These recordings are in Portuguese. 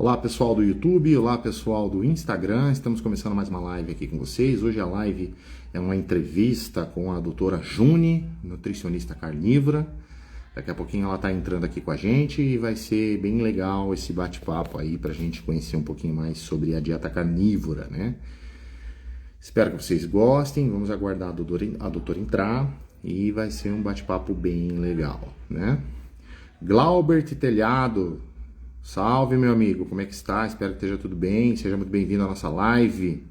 Olá pessoal do YouTube, olá pessoal do Instagram, estamos começando mais uma live aqui com vocês. Hoje a live é uma entrevista com a doutora Juni, nutricionista carnívora. Daqui a pouquinho ela está entrando aqui com a gente e vai ser bem legal esse bate-papo aí para a gente conhecer um pouquinho mais sobre a dieta carnívora, né? Espero que vocês gostem, vamos aguardar a doutora entrar e vai ser um bate-papo bem legal, né? Glaubert Telhado, salve meu amigo, como é que está? Espero que esteja tudo bem, seja muito bem-vindo à nossa live.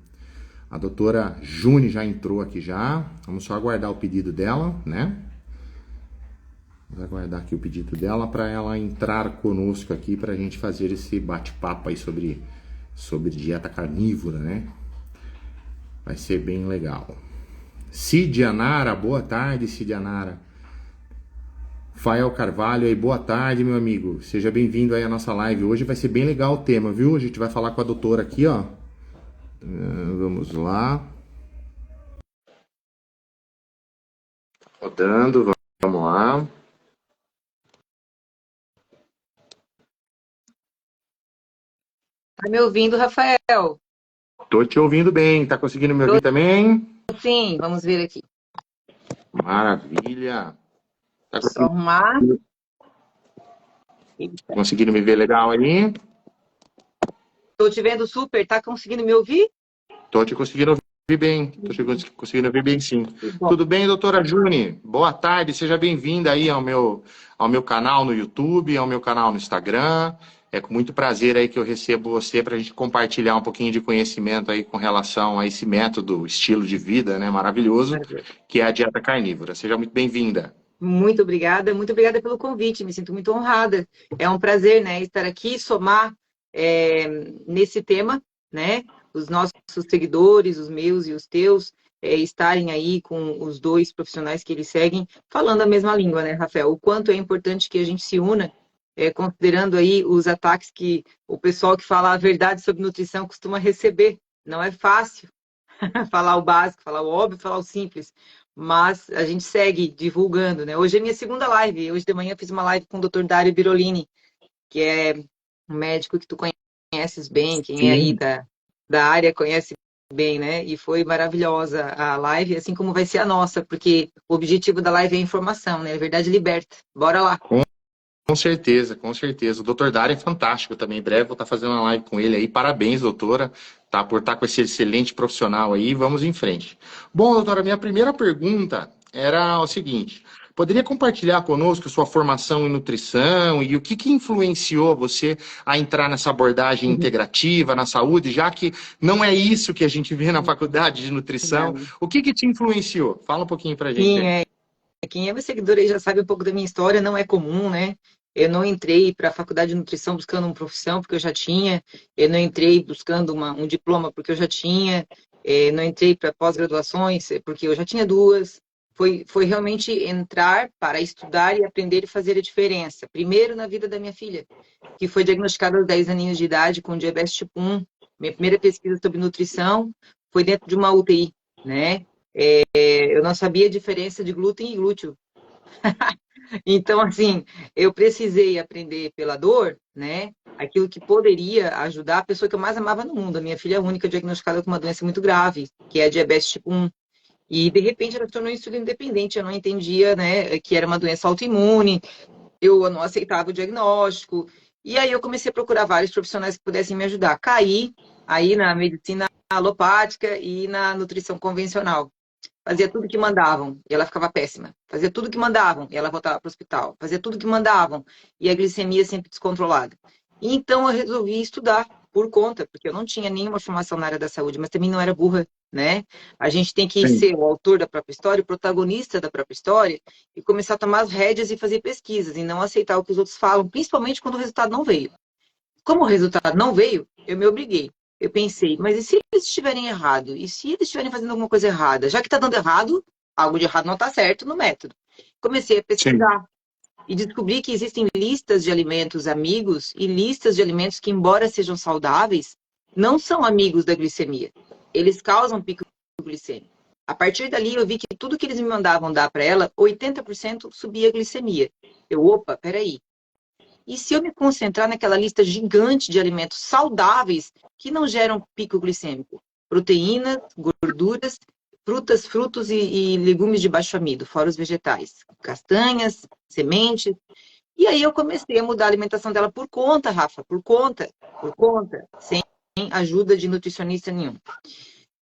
A doutora Juni já entrou aqui já, vamos só aguardar o pedido dela, né? Vamos aguardar aqui o pedido dela para ela entrar conosco aqui para a gente fazer esse bate-papo aí sobre dieta carnívora, né? Vai ser bem legal. Cid Anara, boa tarde, Cid Anara. Fael Carvalho aí, boa tarde, meu amigo. Seja bem-vindo aí à nossa live. Hoje vai ser bem legal o tema, viu? A gente vai falar com a doutora aqui, ó. Vamos lá. Rodando, vamos lá. Tá me ouvindo, Rafael? Tô te ouvindo bem. Tá conseguindo me ouvir também? Sim, vamos ver aqui. Maravilha. Tá Só arrumar. conseguindo me ver legal aí? Tô te vendo super, tá conseguindo me ouvir? Tô te conseguindo ouvir bem. Tô te conseguindo ouvir bem, sim. Bom. Tudo bem, doutora Juni? Boa tarde, seja bem-vinda aí ao meu canal no YouTube, ao meu canal no Instagram. É com muito prazer aí que eu recebo você para a gente compartilhar um pouquinho de conhecimento aí com relação a esse método, estilo de vida, né, maravilhoso, que é a dieta carnívora. Seja muito bem-vinda. Muito obrigada pelo convite, me sinto muito honrada. É um prazer, né, estar aqui e somar nesse tema, né, os nossos seguidores, os meus e os teus, estarem aí com os dois profissionais que eles seguem, falando a mesma língua, né, Rafael? O quanto é importante que a gente se una, considerando aí os ataques que o pessoal que fala a verdade sobre nutrição costuma receber. Não é fácil falar o básico, falar o óbvio, falar o simples, mas a gente segue divulgando, né? Hoje é minha segunda live, hoje de manhã eu fiz uma live com o Dr. Dário Birolini, que é um médico que tu conheces bem, quem é aí Sim. da área conhece bem, né? E foi maravilhosa a live, assim como vai ser a nossa, porque o objetivo da live é informação, né? A verdade liberta. Bora lá. Com certeza, com certeza. O doutor Dário é fantástico também. Em breve vou estar fazendo uma live com ele aí. Parabéns, doutora, tá, por estar com esse excelente profissional aí. Vamos em frente. Bom, doutora, minha primeira pergunta era o seguinte: poderia compartilhar conosco sua formação em nutrição e o que influenciou você a entrar nessa abordagem integrativa na saúde, já que não é isso que a gente vê na faculdade de nutrição? O que te influenciou? Fala um pouquinho pra gente Sim, aí. quem é meu seguidor aí já sabe um pouco da minha história, não é comum, né? Eu não entrei para a faculdade de nutrição buscando uma profissão, porque eu já tinha. Eu não entrei buscando um diploma, porque eu já tinha. Não entrei para pós-graduações, porque eu já tinha duas. Foi realmente entrar para estudar e aprender e fazer a diferença. Primeiro na vida da minha filha, que foi diagnosticada aos 10 aninhos de idade com diabetes tipo 1. Minha primeira pesquisa sobre nutrição foi dentro de uma UTI, né? Eu não sabia a diferença de glúten e glúteo. Então, assim, eu precisei aprender pela dor, né? Aquilo que poderia ajudar a pessoa que eu mais amava no mundo. A minha filha única diagnosticada com uma doença muito grave, que é a diabetes tipo 1. E, de repente, ela se tornou insulina independente. Eu não entendia, né, que era uma doença autoimune. Eu não aceitava o diagnóstico. E aí eu comecei a procurar vários profissionais que pudessem me ajudar. Caí aí na medicina alopática e na nutrição convencional. Fazia tudo que mandavam e ela ficava péssima. Fazia tudo que mandavam e ela voltava para o hospital. Fazia tudo que mandavam e a glicemia sempre descontrolada. Então eu resolvi estudar por conta, porque eu não tinha nenhuma formação na área da saúde, mas também não era burra, né? A gente tem que Sim. ser o autor da própria história, o protagonista da própria história e começar a tomar as rédeas e fazer pesquisas e não aceitar o que os outros falam, principalmente quando o resultado não veio. Como o resultado não veio, eu me obriguei. Eu pensei, mas e se eles estiverem errado? E se eles estiverem fazendo alguma coisa errada? Já que está dando errado, algo de errado não está certo no método. Comecei a Sim. pesquisar e descobri que existem listas de alimentos amigos e listas de alimentos que, embora sejam saudáveis, não são amigos da glicemia. Eles causam pico glicêmico. A partir dali, eu vi que tudo que eles me mandavam dar para ela, 80% subia a glicemia. Opa, peraí. E se eu me concentrar naquela lista gigante de alimentos saudáveis que não geram pico glicêmico? Proteínas, gorduras, frutas, frutos e legumes de baixo amido, fora os vegetais. Castanhas, sementes. E aí eu comecei a mudar a alimentação dela por conta, Rafa, por conta, sem ajuda de nutricionista nenhum.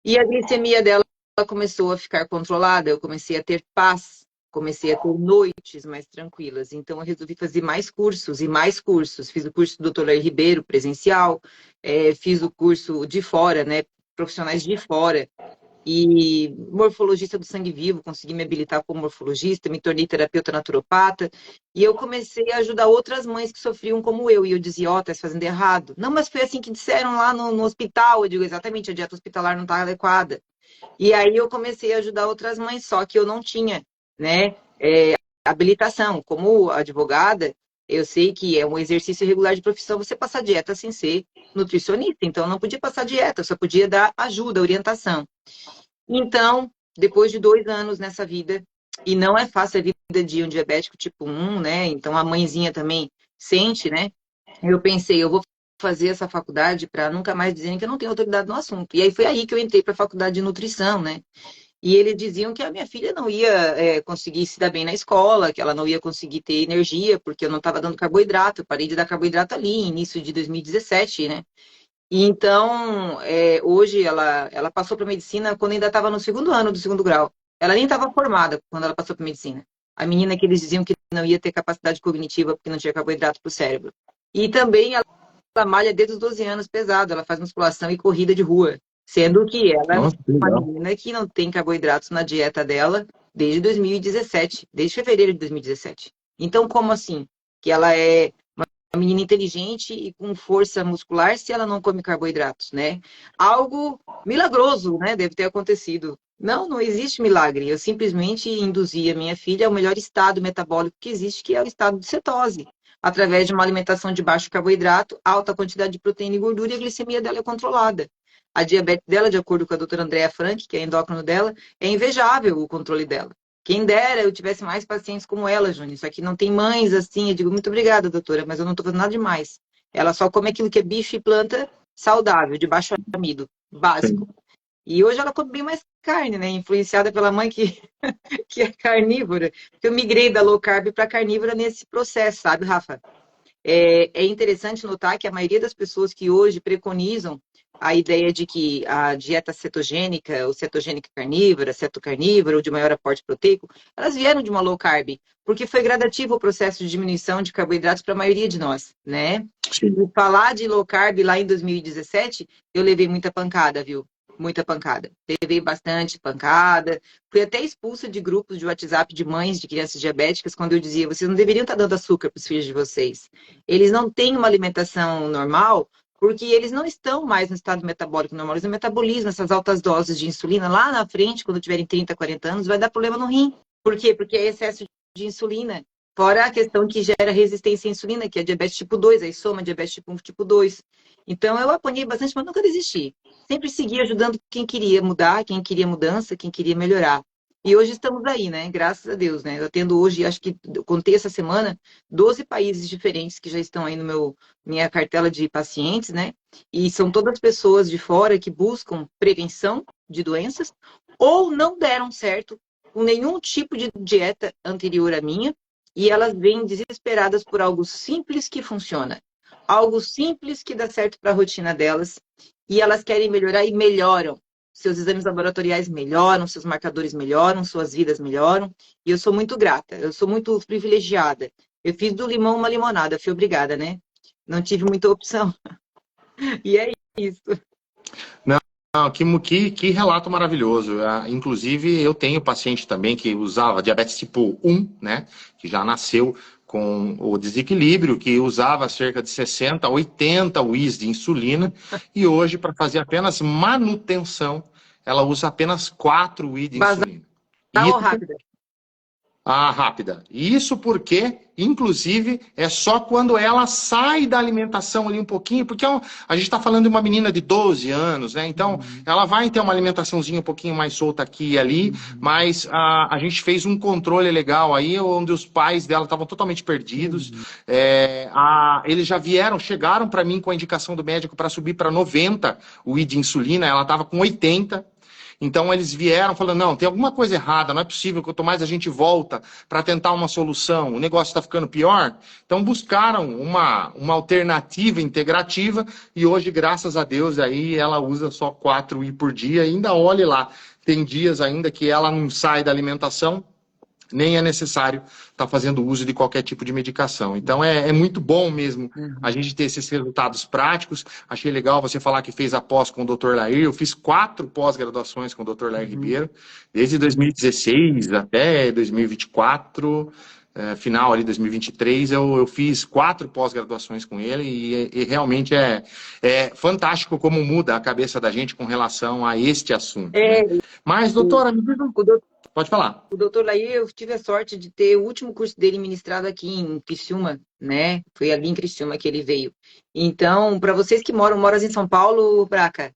E a glicemia dela começou a ficar controlada, eu comecei a ter paz, comecei a ter noites mais tranquilas. Então, eu resolvi fazer mais cursos e mais cursos. Fiz o curso do Dr. Lair Ribeiro, presencial, fiz o curso de fora, né, profissionais de fora. E morfologista do sangue vivo, consegui me habilitar como morfologista, me tornei terapeuta naturopata, e eu comecei a ajudar outras mães que sofriam como eu, e eu dizia, ó, tá fazendo errado. Não, mas foi assim que disseram lá no hospital, eu digo, exatamente, a dieta hospitalar não está adequada. E aí eu comecei a ajudar outras mães, só que eu não tinha, né, habilitação. Como advogada, eu sei que é um exercício regular de profissão você passar dieta sem ser nutricionista, então eu não podia passar dieta, eu só podia dar ajuda, orientação. Então, depois de 2 anos nessa vida, e não é fácil a vida de um diabético tipo 1, né? Então a mãezinha também sente, né? Eu pensei, eu vou fazer essa faculdade para nunca mais dizerem que eu não tenho autoridade no assunto. E aí foi aí que eu entrei para a faculdade de nutrição, né? E eles diziam que a minha filha não ia conseguir se dar bem na escola, que ela não ia conseguir ter energia, porque eu não estava dando carboidrato. Eu parei de dar carboidrato ali, início de 2017, né? E então, hoje ela passou para medicina quando ainda estava no segundo ano do segundo grau. Ela nem estava formada quando ela passou para medicina. A menina que eles diziam que não ia ter capacidade cognitiva porque não tinha carboidrato para o cérebro. E também ela malha desde os 12 anos pesado, ela faz musculação e corrida de rua. Sendo que ela é Nossa, que uma legal. menina que não tem carboidratos na dieta dela desde 2017, desde fevereiro de 2017. Então, como assim? Que ela é uma menina inteligente e com força muscular se ela não come carboidratos, né? Algo milagroso, né? Deve ter acontecido. Não, não existe milagre. Eu simplesmente induzi a minha filha ao melhor estado metabólico que existe, que é o estado de cetose. Através de uma alimentação de baixo carboidrato, alta quantidade de proteína e gordura, e a glicemia dela é controlada. A diabetes dela, de acordo com a doutora Andrea Frank, que é endócrino dela, é invejável o controle dela. Quem dera eu tivesse mais pacientes como ela, Júnior. Isso aqui não tem mães assim. Eu digo, muito obrigada, doutora, mas eu não estou fazendo nada demais. Ela só come aquilo que é bicho e planta saudável, de baixo amido, básico. Sim. E hoje ela come bem mais carne, né? Influenciada pela mãe que, que é carnívora. Eu migrei da low carb para carnívora nesse processo, sabe, Rafa? É interessante notar que a maioria das pessoas que hoje preconizam a ideia de que a dieta cetogênica, ou cetogênica carnívora, cetocarnívora, ou de maior aporte proteico, elas vieram de uma low carb, porque foi gradativo o processo de diminuição de carboidratos para a maioria de nós, né? Sim. E falar de low carb lá em 2017, eu levei muita pancada, viu? Muita pancada. Levei bastante pancada. Fui até expulsa de grupos de WhatsApp de mães de crianças diabéticas quando eu dizia: vocês não deveriam estar dando açúcar para os filhos de vocês. Eles não têm uma alimentação normal porque eles não estão mais no estado metabólico normal. Eles não metabolizam essas altas doses de insulina. Lá na frente, quando tiverem 30, 40 anos, vai dar problema no rim. Por quê? Porque é excesso de insulina. Fora a questão que gera resistência à insulina, que é diabetes tipo 2, aí soma diabetes tipo 1, tipo 2. Então, eu apanhei bastante, mas nunca desisti. Sempre segui ajudando quem queria mudar, quem queria mudança, quem queria melhorar. E hoje estamos aí, né? Graças a Deus, né? Eu tendo hoje, acho que eu contei essa semana, 12 países diferentes que já estão aí no minha cartela de pacientes, né? E são todas pessoas de fora que buscam prevenção de doenças ou não deram certo com nenhum tipo de dieta anterior à minha, e elas vêm desesperadas por algo simples que funciona. Algo simples que dá certo para a rotina delas. E elas querem melhorar e melhoram. Seus exames laboratoriais melhoram, seus marcadores melhoram, suas vidas melhoram. E eu sou muito grata, eu sou muito privilegiada. Eu fiz do limão uma limonada, fui obrigada, né? Não tive muita opção. E é isso. Não, que relato maravilhoso. Inclusive, eu tenho paciente também que usava diabetes tipo 1, né? Que já nasceu com o desequilíbrio, que usava cerca de 60, 80 UIs de insulina, e hoje, para fazer apenas manutenção, ela usa apenas 4 UI de Basal insulina. ou Isso, rápida? Ah, rápida. Isso porque, inclusive, é só quando ela sai da alimentação ali um pouquinho, porque a gente está falando de uma menina de 12 anos, né? Então, ela vai ter uma alimentaçãozinha um pouquinho mais solta aqui e ali, mas a gente fez um controle legal aí, onde os pais dela estavam totalmente perdidos. Eles já chegaram para mim com a indicação do médico para subir para 90 o I de insulina, ela estava com 80. Então eles vieram falando, não, tem alguma coisa errada, não é possível, quanto mais a gente volta para tentar uma solução, o negócio está ficando pior. Então buscaram uma alternativa integrativa e hoje, graças a Deus, aí ela usa só 4 I por dia, e ainda olhe lá, tem dias ainda que ela não sai da alimentação, nem é necessário estar fazendo uso de qualquer tipo de medicação. Então é muito bom mesmo a gente ter esses resultados práticos. Achei legal você falar que fez a pós com o Dr. Lair. Eu fiz 4 pós-graduações com o Dr. Lair Ribeiro, desde 2016 até 2024, final ali 2023, eu fiz 4 pós-graduações com ele e realmente é fantástico como muda a cabeça da gente com relação a este assunto. Né? Mas, doutora, me diz pode falar. O doutor Laí, eu tive a sorte de ter o último curso dele ministrado aqui em Criciúma, né? Foi ali em Criciúma que ele veio. Então, para vocês que moram em São Paulo, Braca,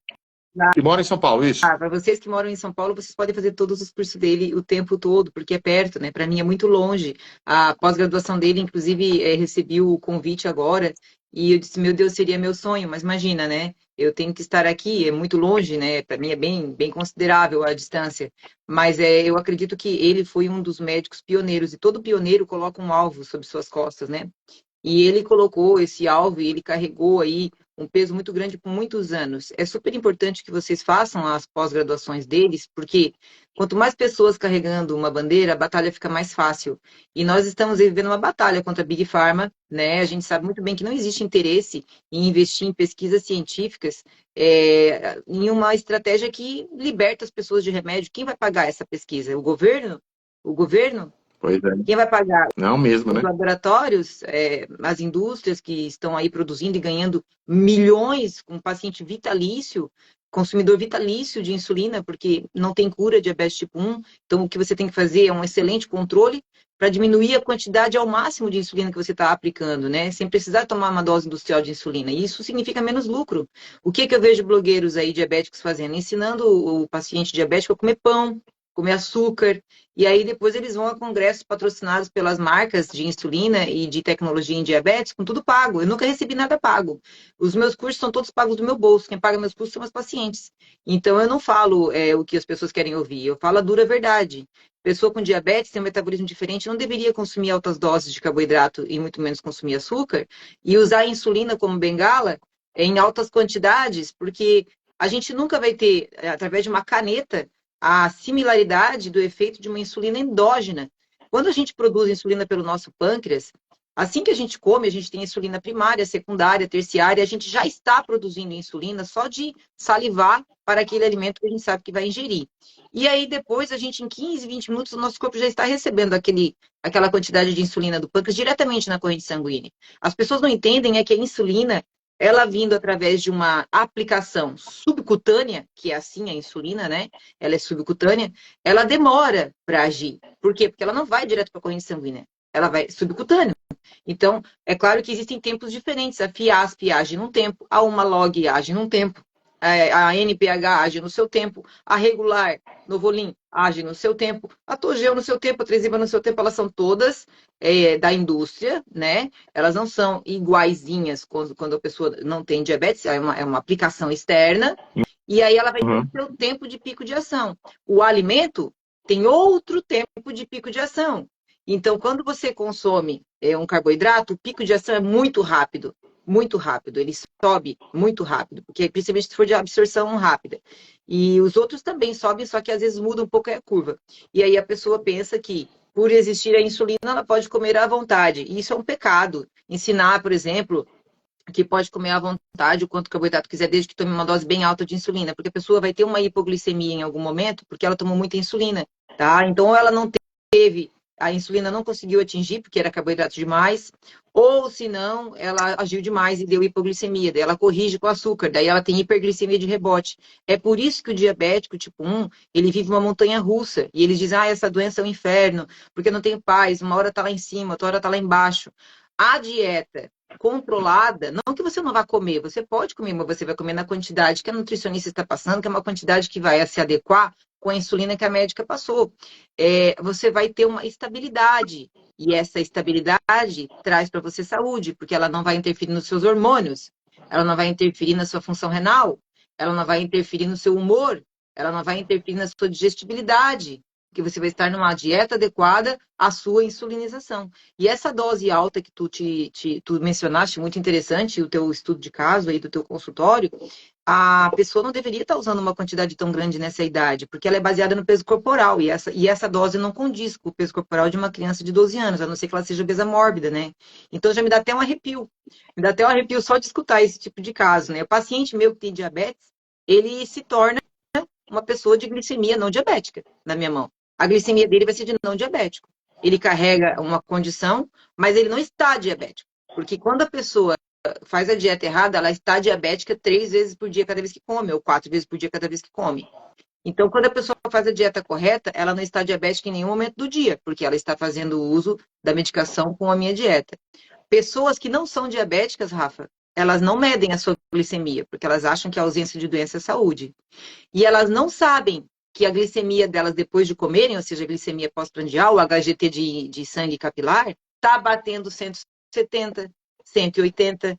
Que mora em São Paulo, isso? para vocês que moram em São Paulo, vocês podem fazer todos os cursos dele o tempo todo, porque é perto, né? Para mim é muito longe. A pós-graduação dele, inclusive, recebi o convite agora, e eu disse, meu Deus, seria meu sonho, mas imagina, né? Eu tenho que estar aqui, é muito longe, né? Para mim é bem considerável a distância. Mas eu acredito que ele foi um dos médicos pioneiros, e todo pioneiro coloca um alvo sobre suas costas, né? E ele colocou esse alvo e ele carregou aí um peso muito grande por muitos anos. É super importante que vocês façam as pós-graduações deles, porque quanto mais pessoas carregando uma bandeira, a batalha fica mais fácil. E nós estamos vivendo uma batalha contra a Big Pharma, né? A gente sabe muito bem que não existe interesse em investir em pesquisas científicas em uma estratégia que liberta as pessoas de remédio. Quem vai pagar essa pesquisa? O governo? O governo? Pois é. Quem vai pagar? Não mesmo, Os né? laboratórios, as indústrias que estão aí produzindo e ganhando milhões com paciente vitalício, consumidor vitalício de insulina, porque não tem cura de diabetes tipo 1. Então, o que você tem que fazer é um excelente controle para diminuir a quantidade ao máximo de insulina que você está aplicando, né? Sem precisar tomar uma dose industrial de insulina. E isso significa menos lucro. O que eu vejo blogueiros aí diabéticos fazendo? Ensinando o paciente diabético a comer pão, comer açúcar, e aí depois eles vão a congressos patrocinados pelas marcas de insulina e de tecnologia em diabetes, com tudo pago. Eu nunca recebi nada pago. Os meus cursos são todos pagos do meu bolso. Quem paga meus cursos são os pacientes. Então eu não falo o que as pessoas querem ouvir, eu falo a dura verdade. Pessoa com diabetes tem um metabolismo diferente, não deveria consumir altas doses de carboidrato e muito menos consumir açúcar, e usar a insulina como bengala em altas quantidades, porque a gente nunca vai ter, através de uma caneta, a similaridade do efeito de uma insulina endógena. Quando a gente produz insulina pelo nosso pâncreas, assim que a gente come, a gente tem insulina primária, secundária, terciária, a gente já está produzindo insulina só de salivar para aquele alimento que a gente sabe que vai ingerir. E aí depois, a gente em 15, 20 minutos, o nosso corpo já está recebendo aquela quantidade de insulina do pâncreas diretamente na corrente sanguínea. As pessoas não entendem que a insulina, ela vindo através de uma aplicação subcutânea, que é assim a insulina, né? Ela é subcutânea, ela demora para agir. Por quê? Porque ela não vai direto para a corrente sanguínea, ela vai subcutânea. Então, é claro que existem tempos diferentes. A FIASP age num tempo, a uma log age num tempo, a NPH age no seu tempo, a regular, Novolin, age no seu tempo, a Toujeo no seu tempo, a Tresiba no seu tempo, elas são todas da indústria, né? Elas não são iguaizinhas quando a pessoa não tem diabetes, é uma aplicação externa, e aí ela vai ter o seu tempo de pico de ação. O alimento tem outro tempo de pico de ação. Então, quando você consome um carboidrato, o pico de ação é muito rápido, ele sobe muito rápido, porque principalmente se for de absorção rápida. E os outros também sobem, só que às vezes muda um pouco a curva. E aí a pessoa pensa que, por existir a insulina, ela pode comer à vontade. E isso é um pecado. Ensinar, por exemplo, que pode comer à vontade o quanto carboidrato quiser, desde que tome uma dose bem alta de insulina, porque a pessoa vai ter uma hipoglicemia em algum momento, porque ela tomou muita insulina, tá? Então, ela não teve a insulina não conseguiu atingir, porque era carboidrato demais, ou se não, ela agiu demais e deu hipoglicemia, daí ela corrige com açúcar, daí ela tem hiperglicemia de rebote. É por isso que o diabético tipo 1, ele vive uma montanha russa, e eles dizem, essa doença é um inferno, porque não tem paz, uma hora tá lá em cima, outra hora tá lá embaixo. A dieta controlada, não que você não vá comer, você pode comer, mas você vai comer na quantidade que a nutricionista está passando, que é uma quantidade que vai se adequar com a insulina que a médica passou. Você vai ter uma estabilidade, e essa estabilidade traz para você saúde, porque ela não vai interferir nos seus hormônios, ela não vai interferir na sua função renal, ela não vai interferir no seu humor, ela não vai interferir na sua digestibilidade, porque você vai estar numa dieta adequada à sua insulinização. E essa dose alta que tu mencionaste, muito interessante, o teu estudo de caso aí do teu consultório, a pessoa não deveria estar usando uma quantidade tão grande nessa idade, porque ela é baseada no peso corporal, e essa dose não condiz com o peso corporal de uma criança de 12 anos, a não ser que ela seja obesa mórbida, né? Então já me dá até um arrepio. Me dá até um arrepio só de escutar esse tipo de caso, né? O paciente meu que tem diabetes, ele se torna uma pessoa de glicemia não diabética na minha mão. A glicemia dele vai ser de não diabético. Ele carrega uma condição, mas ele não está diabético. Porque quando a pessoa faz a dieta errada, ela está diabética 3 vezes por dia cada vez que come, ou 4 vezes por dia cada vez que come. Então, quando a pessoa faz a dieta correta, ela não está diabética em nenhum momento do dia, porque ela está fazendo o uso da medicação com a minha dieta. Pessoas que não são diabéticas, Rafa, elas não medem a sua glicemia, porque elas acham que a ausência de doença é saúde. E elas não sabem que a glicemia delas depois de comerem, ou seja, a glicemia pós-prandial, o HGT de sangue capilar, está batendo 170, 180.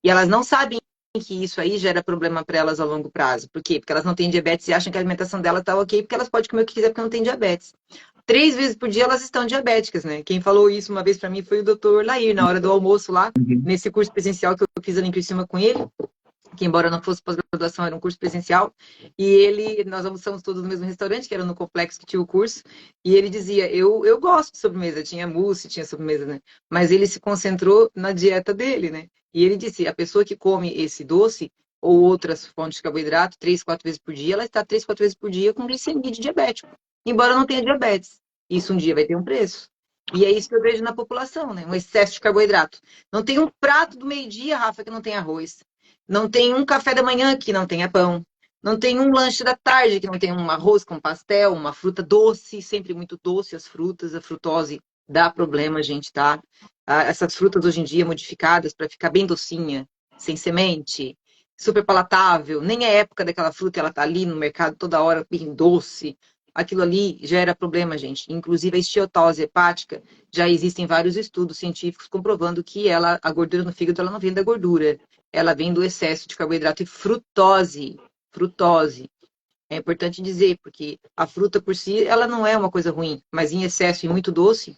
E elas não sabem que isso aí gera problema para elas a longo prazo. Por quê? Porque elas não têm diabetes e acham que a alimentação dela está ok, porque elas podem comer o que quiser porque não tem diabetes. 3 vezes por dia elas estão diabéticas, né? Quem falou isso uma vez para mim foi o doutor Lair, na hora do almoço lá, nesse curso presencial que eu fiz ali em Criciúma com ele, que embora não fosse pós-graduação, era um curso presencial, e nós almoçamos todos no mesmo restaurante, que era no complexo que tinha o curso, e ele dizia, eu gosto de sobremesa, tinha mousse, tinha sobremesa, né? Mas ele se concentrou na dieta dele, né? E ele disse, a pessoa que come esse doce, ou outras fontes de carboidrato, 3, 4 vezes por dia, ela está 3, 4 vezes por dia com glicemia de diabético, embora não tenha diabetes. Isso um dia vai ter um preço. E é isso que eu vejo na população, né? Um excesso de carboidrato. Não tem um prato do meio-dia, Rafa, que não tem arroz. Não tem um café da manhã que não tenha pão. Não tem um lanche da tarde que não tenha um arroz com pastel, uma fruta doce, sempre muito doce as frutas. A frutose dá problema, gente, tá? Essas frutas hoje em dia modificadas para ficar bem docinha, sem semente, super palatável. Nem é época daquela fruta, ela tá ali no mercado toda hora bem doce. Aquilo ali gera problema, gente. Inclusive a esteatose hepática, já existem vários estudos científicos comprovando que a gordura no fígado ela não vem da gordura, ela vem do excesso de carboidrato e frutose. Frutose. É importante dizer, porque a fruta por si, ela não é uma coisa ruim, mas em excesso e muito doce,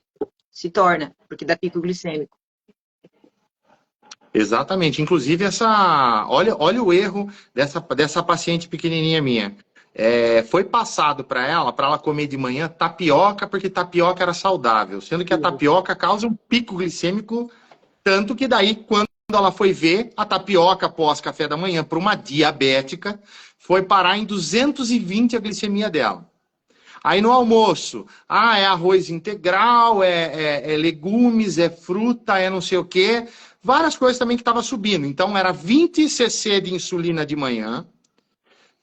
se torna, porque dá pico glicêmico. Exatamente. Inclusive, olha o erro dessa paciente pequenininha minha. Foi passado para ela comer de manhã tapioca, porque tapioca era saudável, sendo que a tapioca causa um pico glicêmico, tanto que daí, quando ela foi ver a tapioca após café da manhã para uma diabética, foi parar em 220 a glicemia dela. Aí no almoço, é arroz integral, é legumes, é fruta, é não sei o quê, várias coisas também que estavam subindo. Então era 20 cc de insulina de manhã,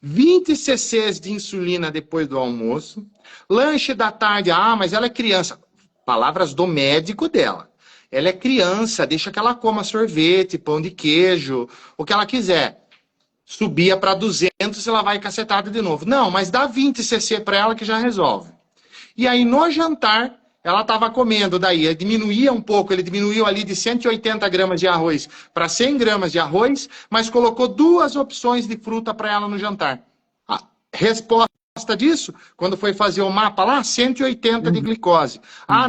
20 cc de insulina depois do almoço, lanche da tarde, mas ela é criança. Palavras do médico dela. Ela é criança, deixa que ela coma sorvete, pão de queijo, o que ela quiser. Subia para 200 e ela vai cacetada de novo. Não, mas dá 20 cc para ela que já resolve. E aí no jantar, ela estava comendo, daí diminuía um pouco, ele diminuiu ali de 180 gramas de arroz para 100 gramas de arroz, mas colocou 2 opções de fruta para ela no jantar. A resposta disso, quando foi fazer o mapa lá, 180 de glicose.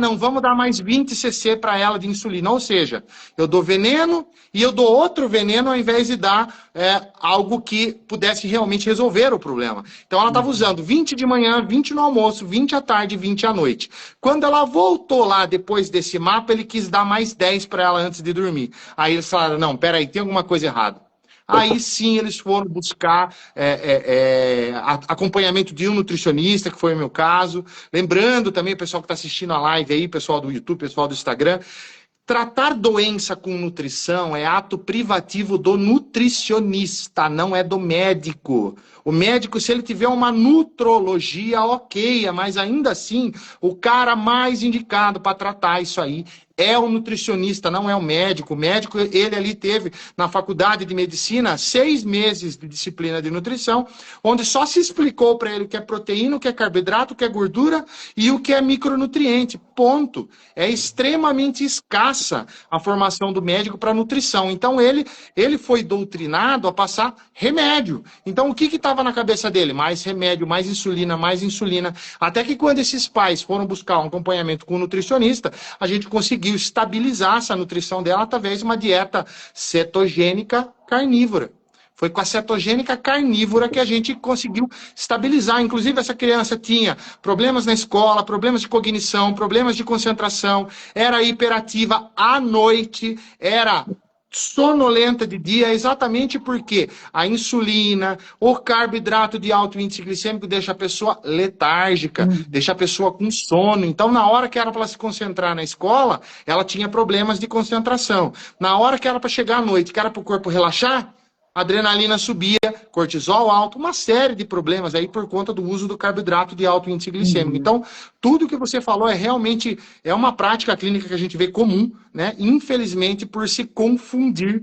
Não, vamos dar mais 20 cc para ela de insulina. Ou seja, eu dou veneno e eu dou outro veneno ao invés de dar algo que pudesse realmente resolver o problema. Então ela estava usando 20 de manhã, 20 no almoço, 20 à tarde, 20 à noite. Quando ela voltou lá depois desse mapa, ele quis dar mais 10 para ela antes de dormir. Aí eles falaram, não, peraí, tem alguma coisa errada. aí sim eles foram buscar acompanhamento de um nutricionista, que foi o meu caso. Lembrando também, o pessoal que está assistindo a live aí, pessoal do YouTube, pessoal do Instagram, tratar doença com nutrição é ato privativo do nutricionista, não é do médico. O médico, se ele tiver uma nutrologia, ok, mas ainda assim, o cara mais indicado para tratar isso aí é o nutricionista, não é o médico. O médico, ele ali teve, na faculdade de medicina, 6 meses de disciplina de nutrição, onde só se explicou para ele o que é proteína, o que é carboidrato, o que é gordura e o que é micronutriente. Ponto. É extremamente escassa a formação do médico para nutrição. Então, ele foi doutrinado a passar remédio. Então, o que estava na cabeça dele? Mais remédio, mais insulina, mais insulina. Até que quando esses pais foram buscar um acompanhamento com o nutricionista, a gente conseguiu estabilizar essa nutrição dela através de uma dieta cetogênica carnívora. Foi com a cetogênica carnívora que a gente conseguiu estabilizar. Inclusive, essa criança tinha problemas na escola, problemas de cognição, problemas de concentração, era hiperativa à noite, era sonolenta de dia, exatamente porque a insulina, o carboidrato de alto índice glicêmico deixa a pessoa letárgica, deixa a pessoa com sono. Então, na hora que era para ela se concentrar na escola, ela tinha problemas de concentração. Na hora que era para chegar à noite, que era para o corpo relaxar, adrenalina subia, cortisol alto, uma série de problemas aí por conta do uso do carboidrato de alto índice glicêmico. Então, tudo que você falou é realmente uma prática clínica que a gente vê comum, né? Infelizmente, por se confundir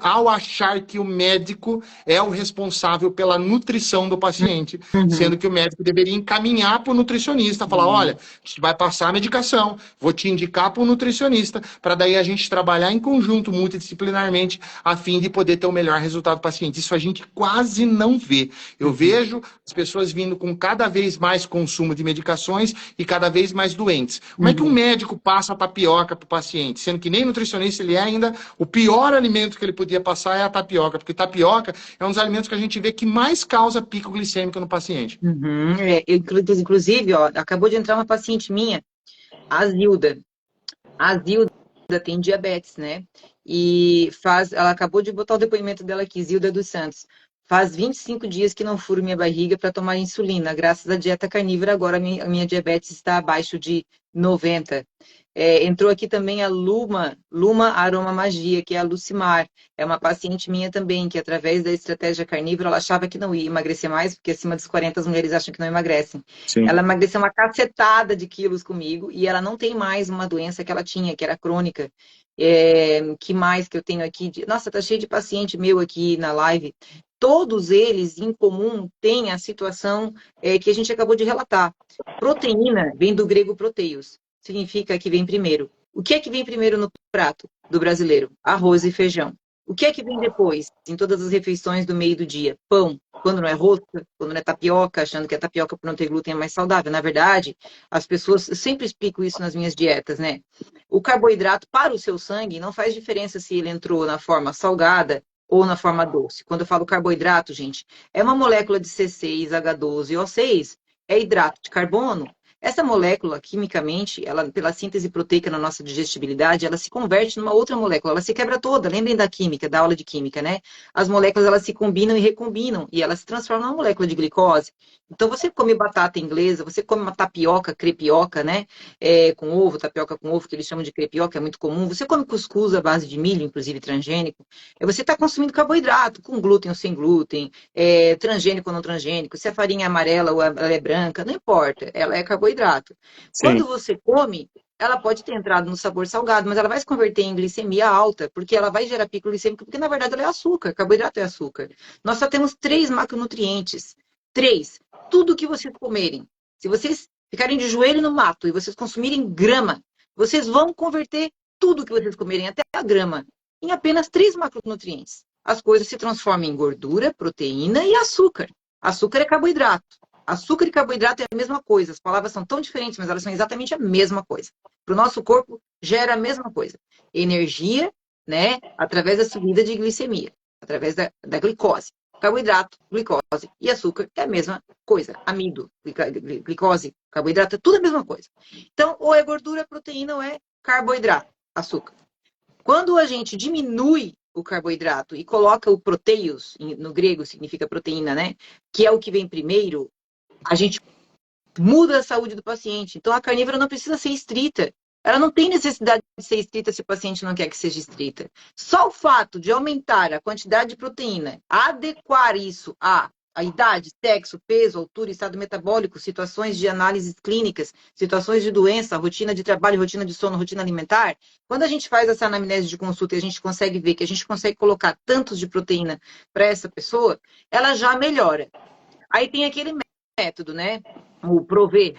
ao achar que o médico é o responsável pela nutrição do paciente, sendo que o médico deveria encaminhar para o nutricionista, falar, olha, a gente vai passar a medicação, vou te indicar para o nutricionista, para daí a gente trabalhar em conjunto, multidisciplinarmente, a fim de poder ter o melhor resultado do paciente. Isso a gente quase não vê. Eu vejo as pessoas vindo com cada vez mais consumo de medicações e cada vez mais doentes. Como é que um médico passa a tapioca para o paciente? Sendo que nem nutricionista ele é ainda, o pior alimento que ele podia passar é a tapioca, porque tapioca é um dos alimentos que a gente vê que mais causa pico glicêmico no paciente. Inclusive, ó, acabou de entrar uma paciente minha, a Zilda. A Zilda tem diabetes, né? E ela acabou de botar o depoimento dela aqui, Zilda dos Santos. Faz 25 dias que não furo minha barriga para tomar insulina. Graças à dieta carnívora, agora a minha diabetes está abaixo de 90. Entrou aqui também a Luma Aroma Magia, que é a Lucimar. É uma paciente minha também, que através da estratégia carnívora, ela achava que não ia emagrecer mais, porque acima dos 40 as mulheres acham que não emagrecem. Sim. Ela emagreceu uma cacetada de quilos comigo e ela não tem mais uma doença que ela tinha, que era crônica. Que mais que eu tenho aqui? Nossa, tá cheio de paciente meu aqui na live. Todos eles, em comum, têm a situação que a gente acabou de relatar. Proteína vem do grego proteios. Significa que vem primeiro. O que é que vem primeiro no prato do brasileiro? Arroz e feijão. O que é que vem depois, em todas as refeições do meio do dia? Pão, quando não é rosca, quando não é tapioca, achando que a tapioca por não ter glúten é mais saudável. Na verdade, as pessoas, eu sempre explico isso nas minhas dietas, né? O carboidrato para o seu sangue não faz diferença se ele entrou na forma salgada ou na forma doce. Quando eu falo carboidrato, gente, é uma molécula de C6H12 O6, é hidrato de carbono. Essa molécula, quimicamente, ela, pela síntese proteica na nossa digestibilidade, ela se converte numa outra molécula, ela se quebra toda. Lembrem da química, da aula de química, né? As moléculas, elas se combinam e recombinam, e elas se transformam numa molécula de glicose. Então, você come batata inglesa, você come uma tapioca, crepioca, né? Com ovo, tapioca com ovo, que eles chamam de crepioca, é muito comum. Você come cuscuz à base de milho, inclusive transgênico. Você está consumindo carboidrato, com glúten ou sem glúten, transgênico ou não transgênico, se a farinha é amarela ou ela é branca, não importa, ela é carboidrato. Sim. Quando você come, ela pode ter entrado no sabor salgado, mas ela vai se converter em glicemia alta, porque ela vai gerar pico glicêmico, porque na verdade ela é açúcar, carboidrato é açúcar. Nós só temos 3 macronutrientes. 3. Tudo que vocês comerem. Se vocês ficarem de joelho no mato e vocês consumirem grama, vocês vão converter tudo que vocês comerem, até a grama, em apenas 3 macronutrientes. As coisas se transformam em gordura, proteína e açúcar. Açúcar é carboidrato. Açúcar e carboidrato é a mesma coisa. As palavras são tão diferentes, mas elas são exatamente a mesma coisa. Para o nosso corpo, gera a mesma coisa. Energia, né? Através da subida de glicemia. Através da glicose. Carboidrato, glicose e açúcar é a mesma coisa. Amido, glicose, carboidrato, é tudo a mesma coisa. Então, ou é gordura, proteína, ou é carboidrato, açúcar. Quando a gente diminui o carboidrato e coloca o proteios, no grego significa proteína, né? Que é o que vem primeiro, a gente muda a saúde do paciente. Então, a carnívora não precisa ser estrita. Ela não tem necessidade de ser estrita se o paciente não quer que seja estrita. Só o fato de aumentar a quantidade de proteína, adequar isso à idade, sexo, peso, altura, estado metabólico, situações de análises clínicas, situações de doença, rotina de trabalho, rotina de sono, rotina alimentar. Quando a gente faz essa anamnese de consulta e a gente consegue ver que a gente consegue colocar tantos de proteína para essa pessoa, ela já melhora. Aí tem aquele método, né? O Prover.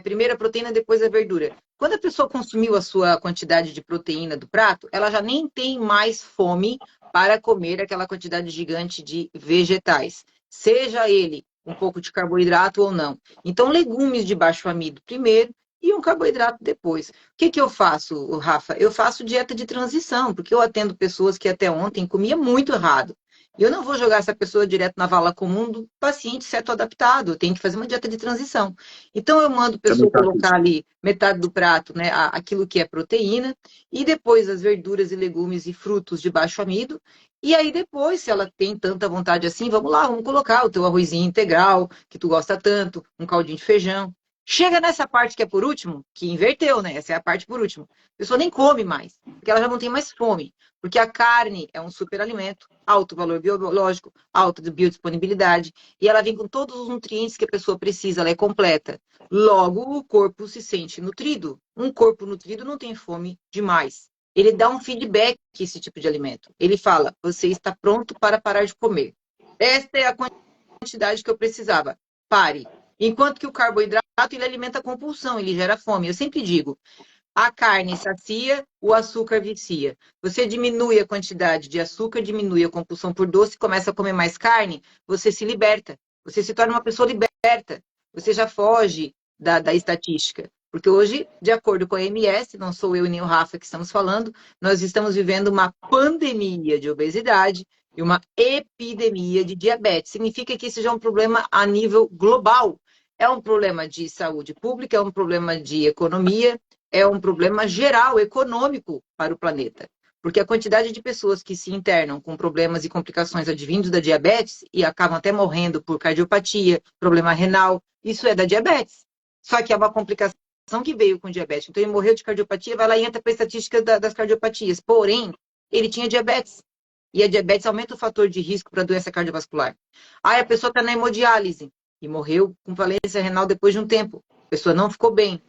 Primeiro a proteína, depois a verdura. Quando a pessoa consumiu a sua quantidade de proteína do prato, ela já nem tem mais fome para comer aquela quantidade gigante de vegetais, seja ele um pouco de carboidrato ou não. Então, legumes de baixo amido primeiro e um carboidrato depois. O que eu faço, Rafa? Eu faço dieta de transição, porque eu atendo pessoas que até ontem comiam muito errado. E eu não vou jogar essa pessoa direto na vala comum do paciente cetoadaptado, eu tenho que fazer uma dieta de transição. Então, eu mando a pessoa colocar ali metade do prato, né, aquilo que é proteína, e depois as verduras e legumes e frutos de baixo amido. E aí, depois, se ela tem tanta vontade assim, vamos lá, vamos colocar o teu arrozinho integral, que tu gosta tanto, um caldinho de feijão. Chega nessa parte que é por último, que inverteu, né? Essa é a parte por último. A pessoa nem come mais, porque ela já não tem mais fome. Porque a carne é um superalimento, alto valor biológico, alta biodisponibilidade, e ela vem com todos os nutrientes que a pessoa precisa, ela é completa. Logo, o corpo se sente nutrido. Um corpo nutrido não tem fome demais. Ele dá um feedback a esse tipo de alimento. Ele fala, você está pronto para parar de comer. Esta é a quantidade que eu precisava. Pare. Enquanto que o carboidrato, ele alimenta a compulsão, ele gera fome. Eu sempre digo, a carne sacia, o açúcar vicia. Você diminui a quantidade de açúcar, diminui a compulsão por doce, começa a comer mais carne, você se liberta. Você se torna uma pessoa liberta. Você já foge da estatística. Porque hoje, de acordo com a OMS, não sou eu nem o Rafa que estamos falando, nós estamos vivendo uma pandemia de obesidade e uma epidemia de diabetes. Significa que isso já é um problema a nível global. É um problema de saúde pública, é um problema de economia, é um problema geral, econômico para o planeta. Porque a quantidade de pessoas que se internam com problemas e complicações advindos da diabetes e acabam até morrendo por cardiopatia, problema renal, isso é da diabetes. Só que é uma complicação que veio com diabetes. Então ele morreu de cardiopatia, vai lá e entra para a estatística das cardiopatias. Porém, ele tinha diabetes. E a diabetes aumenta o fator de risco para doença cardiovascular. Aí a pessoa está na hemodiálise e morreu com falência renal depois de um tempo. A pessoa não ficou bem,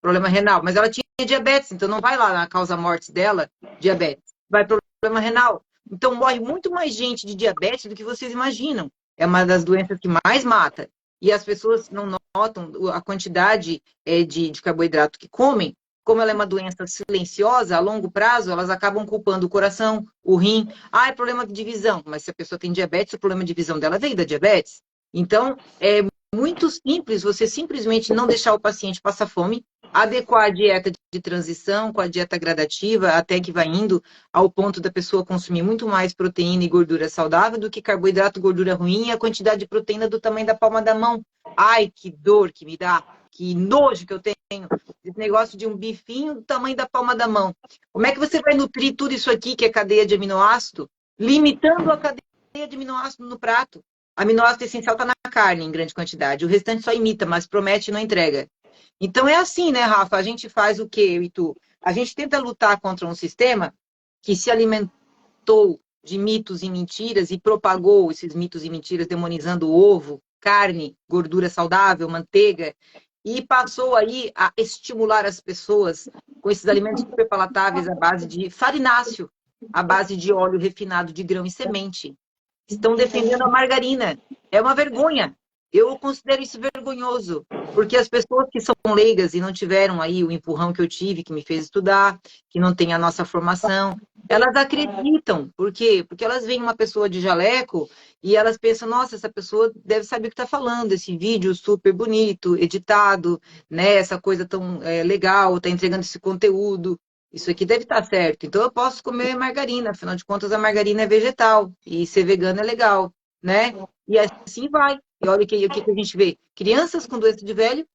problema renal, mas ela tinha diabetes, então não vai lá na causa mortes dela, diabetes, vai problema renal. Então morre muito mais gente de diabetes do que vocês imaginam. É uma das doenças que mais mata. E as pessoas não notam a quantidade de carboidrato que comem. Como ela é uma doença silenciosa, a longo prazo, elas acabam culpando o coração, o rim. Ah, é problema de visão. Mas se a pessoa tem diabetes, o problema de visão dela veio da diabetes. Então, é muito simples você simplesmente não deixar o paciente passar fome, adequar a dieta de transição com a dieta gradativa, até que vai indo ao ponto da pessoa consumir muito mais proteína e gordura saudável do que carboidrato, gordura ruim e a quantidade de proteína do tamanho da palma da mão. Ai, que dor que me dá, que nojo que eu tenho. Esse negócio de um bifinho do tamanho da palma da mão. Como é que você vai nutrir tudo isso aqui, que é cadeia de aminoácido, limitando a cadeia de aminoácido no prato? Aminoácido essencial está na carne em grande quantidade. O restante só imita, mas promete e não entrega. Então é assim, né, Rafa? A gente faz o quê, eu e tu? A gente tenta lutar contra um sistema que se alimentou de mitos e mentiras e propagou esses mitos e mentiras demonizando ovo, carne, gordura saudável, manteiga, e passou aí a estimular as pessoas com esses alimentos super palatáveis à base de farináceo, à base de óleo refinado de grão e semente. Estão defendendo a margarina. É uma vergonha. Eu considero isso vergonhoso, porque as pessoas que são leigas e não tiveram aí o empurrão que eu tive, que me fez estudar, que não tem a nossa formação, elas acreditam. Por quê? Porque elas veem uma pessoa de jaleco e elas pensam, nossa, essa pessoa deve saber o que está falando, esse vídeo super bonito, editado, né? Essa coisa tão legal, está entregando esse conteúdo. Isso aqui deve estar certo. Então eu posso comer margarina, afinal de contas a margarina é vegetal e ser vegano é legal, né? E assim vai. E olha o que a gente vê. Crianças com doença de velho,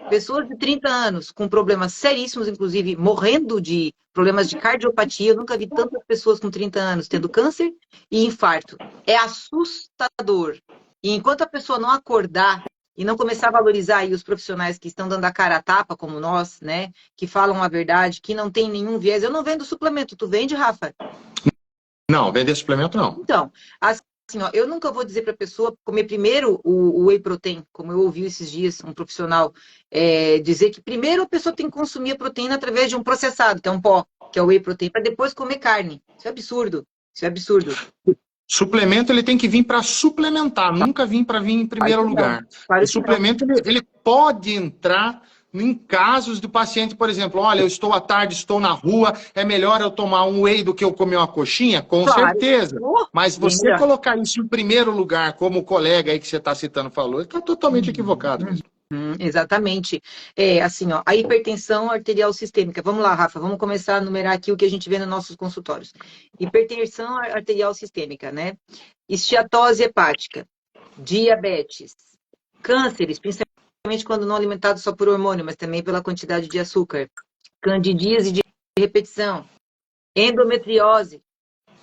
Pessoas de 30 anos com problemas seríssimos, inclusive morrendo de problemas de cardiopatia. Eu nunca vi tantas pessoas com 30 anos tendo câncer e infarto. É assustador. E enquanto a pessoa não acordar e não começar a valorizar aí os profissionais que estão dando a cara a tapa, como nós, né? Que falam a verdade, que não tem nenhum viés. Eu não vendo suplemento. Tu vende, Rafa? Não, vender suplemento não. Então, assim, ó, eu nunca vou dizer para a pessoa comer primeiro o whey protein, como eu ouvi esses dias um profissional dizer que primeiro a pessoa tem que consumir a proteína através de um processado, que é um pó, que é o whey protein, para depois comer carne. Isso é absurdo. Isso é absurdo. Suplemento ele tem que vir para suplementar, nunca vir para vir em primeiro lugar. O suplemento ele pode entrar em casos do paciente, por exemplo, olha, eu estou à tarde, estou na rua, é melhor eu tomar um whey do que eu comer uma coxinha? Com certeza. Mas você colocar isso em primeiro lugar, como o colega aí que você está citando falou, está totalmente equivocado mesmo. Exatamente. Assim, ó, a hipertensão arterial sistêmica. Vamos lá, Rafa, vamos começar a numerar aqui o que a gente vê nos nossos consultórios. Hipertensão arterial sistêmica, né? Esteatose hepática, diabetes, cânceres, principalmente quando não alimentado só por hormônio, mas também pela quantidade de açúcar, candidíase de repetição, endometriose,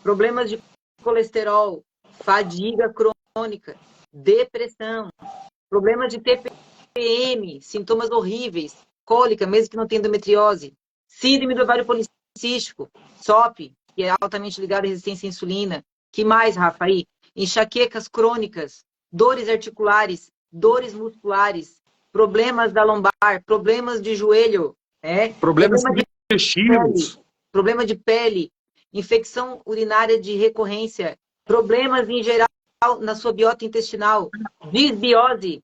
problemas de colesterol, fadiga crônica, depressão, problemas de TPM, sintomas horríveis, cólica, mesmo que não tenha endometriose, síndrome do ovário policístico, SOP, que é altamente ligado à resistência à insulina. Que mais, Rafa, aí? Enxaquecas crônicas, dores articulares, dores musculares, problemas da lombar, problemas de joelho, problemas digestivos, problema de pele, infecção urinária de recorrência, problemas em geral na sua biota intestinal, disbiose,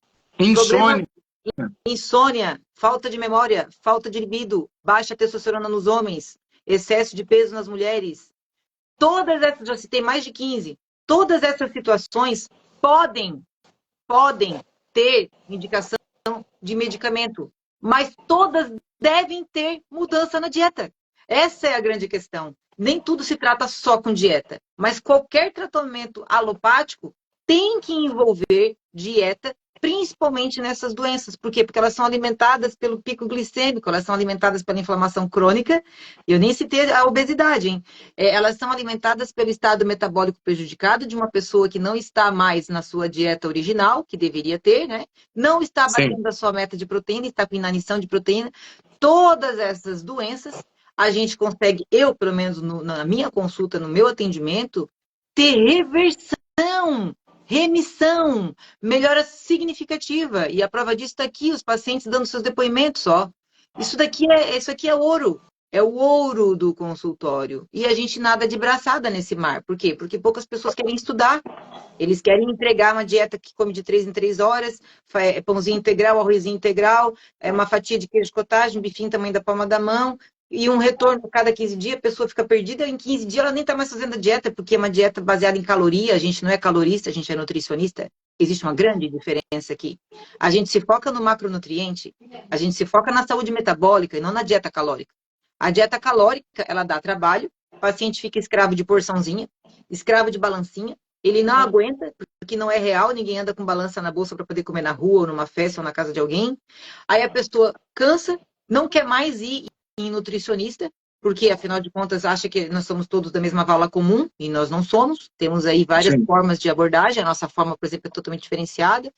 insônia, falta de memória, falta de libido, baixa testosterona nos homens, excesso de peso nas mulheres. Todas essas, já citei mais de 15, todas essas situações podem ter indicação de medicamento, mas todas devem ter mudança na dieta. Essa é a grande questão. Nem tudo se trata só com dieta, mas qualquer tratamento alopático tem que envolver dieta, principalmente nessas doenças. Por quê? Porque elas são alimentadas pelo pico glicêmico, elas são alimentadas pela inflamação crônica, eu nem citei a obesidade, hein? Elas são alimentadas pelo estado metabólico prejudicado de uma pessoa que não está mais na sua dieta original, que deveria ter, né? Não está batendo a sua meta de proteína, está com inanição de proteína. Todas essas doenças, a gente consegue, eu, pelo menos na minha consulta, no meu atendimento, ter reversão, remissão, melhora significativa. E a prova disso está aqui, os pacientes dando seus depoimentos, ó. Isso aqui é ouro. É o ouro do consultório. E a gente nada de braçada nesse mar. Por quê? Porque poucas pessoas querem estudar. Eles querem entregar uma dieta que come de 3 em 3 horas, pãozinho integral, arrozinho integral, uma fatia de queijo cottage, um bifinho tamanho da palma da mão, e um retorno a cada 15 dias, a pessoa fica perdida, em 15 dias ela nem está mais fazendo a dieta, porque é uma dieta baseada em caloria, a gente não é calorista, a gente é nutricionista. Existe uma grande diferença aqui. A gente se foca no macronutriente, a gente se foca na saúde metabólica e não na dieta calórica. A dieta calórica, ela dá trabalho, o paciente fica escravo de porçãozinha, escravo de balancinha, ele não aguenta, porque não é real, ninguém anda com balança na bolsa para poder comer na rua, ou numa festa, ou na casa de alguém. Aí a pessoa cansa, não quer mais ir em nutricionista, porque afinal de contas acha que nós somos todos da mesma vala comum, e nós não somos. Temos aí várias formas de abordagem, a nossa forma, por exemplo, é totalmente diferenciada.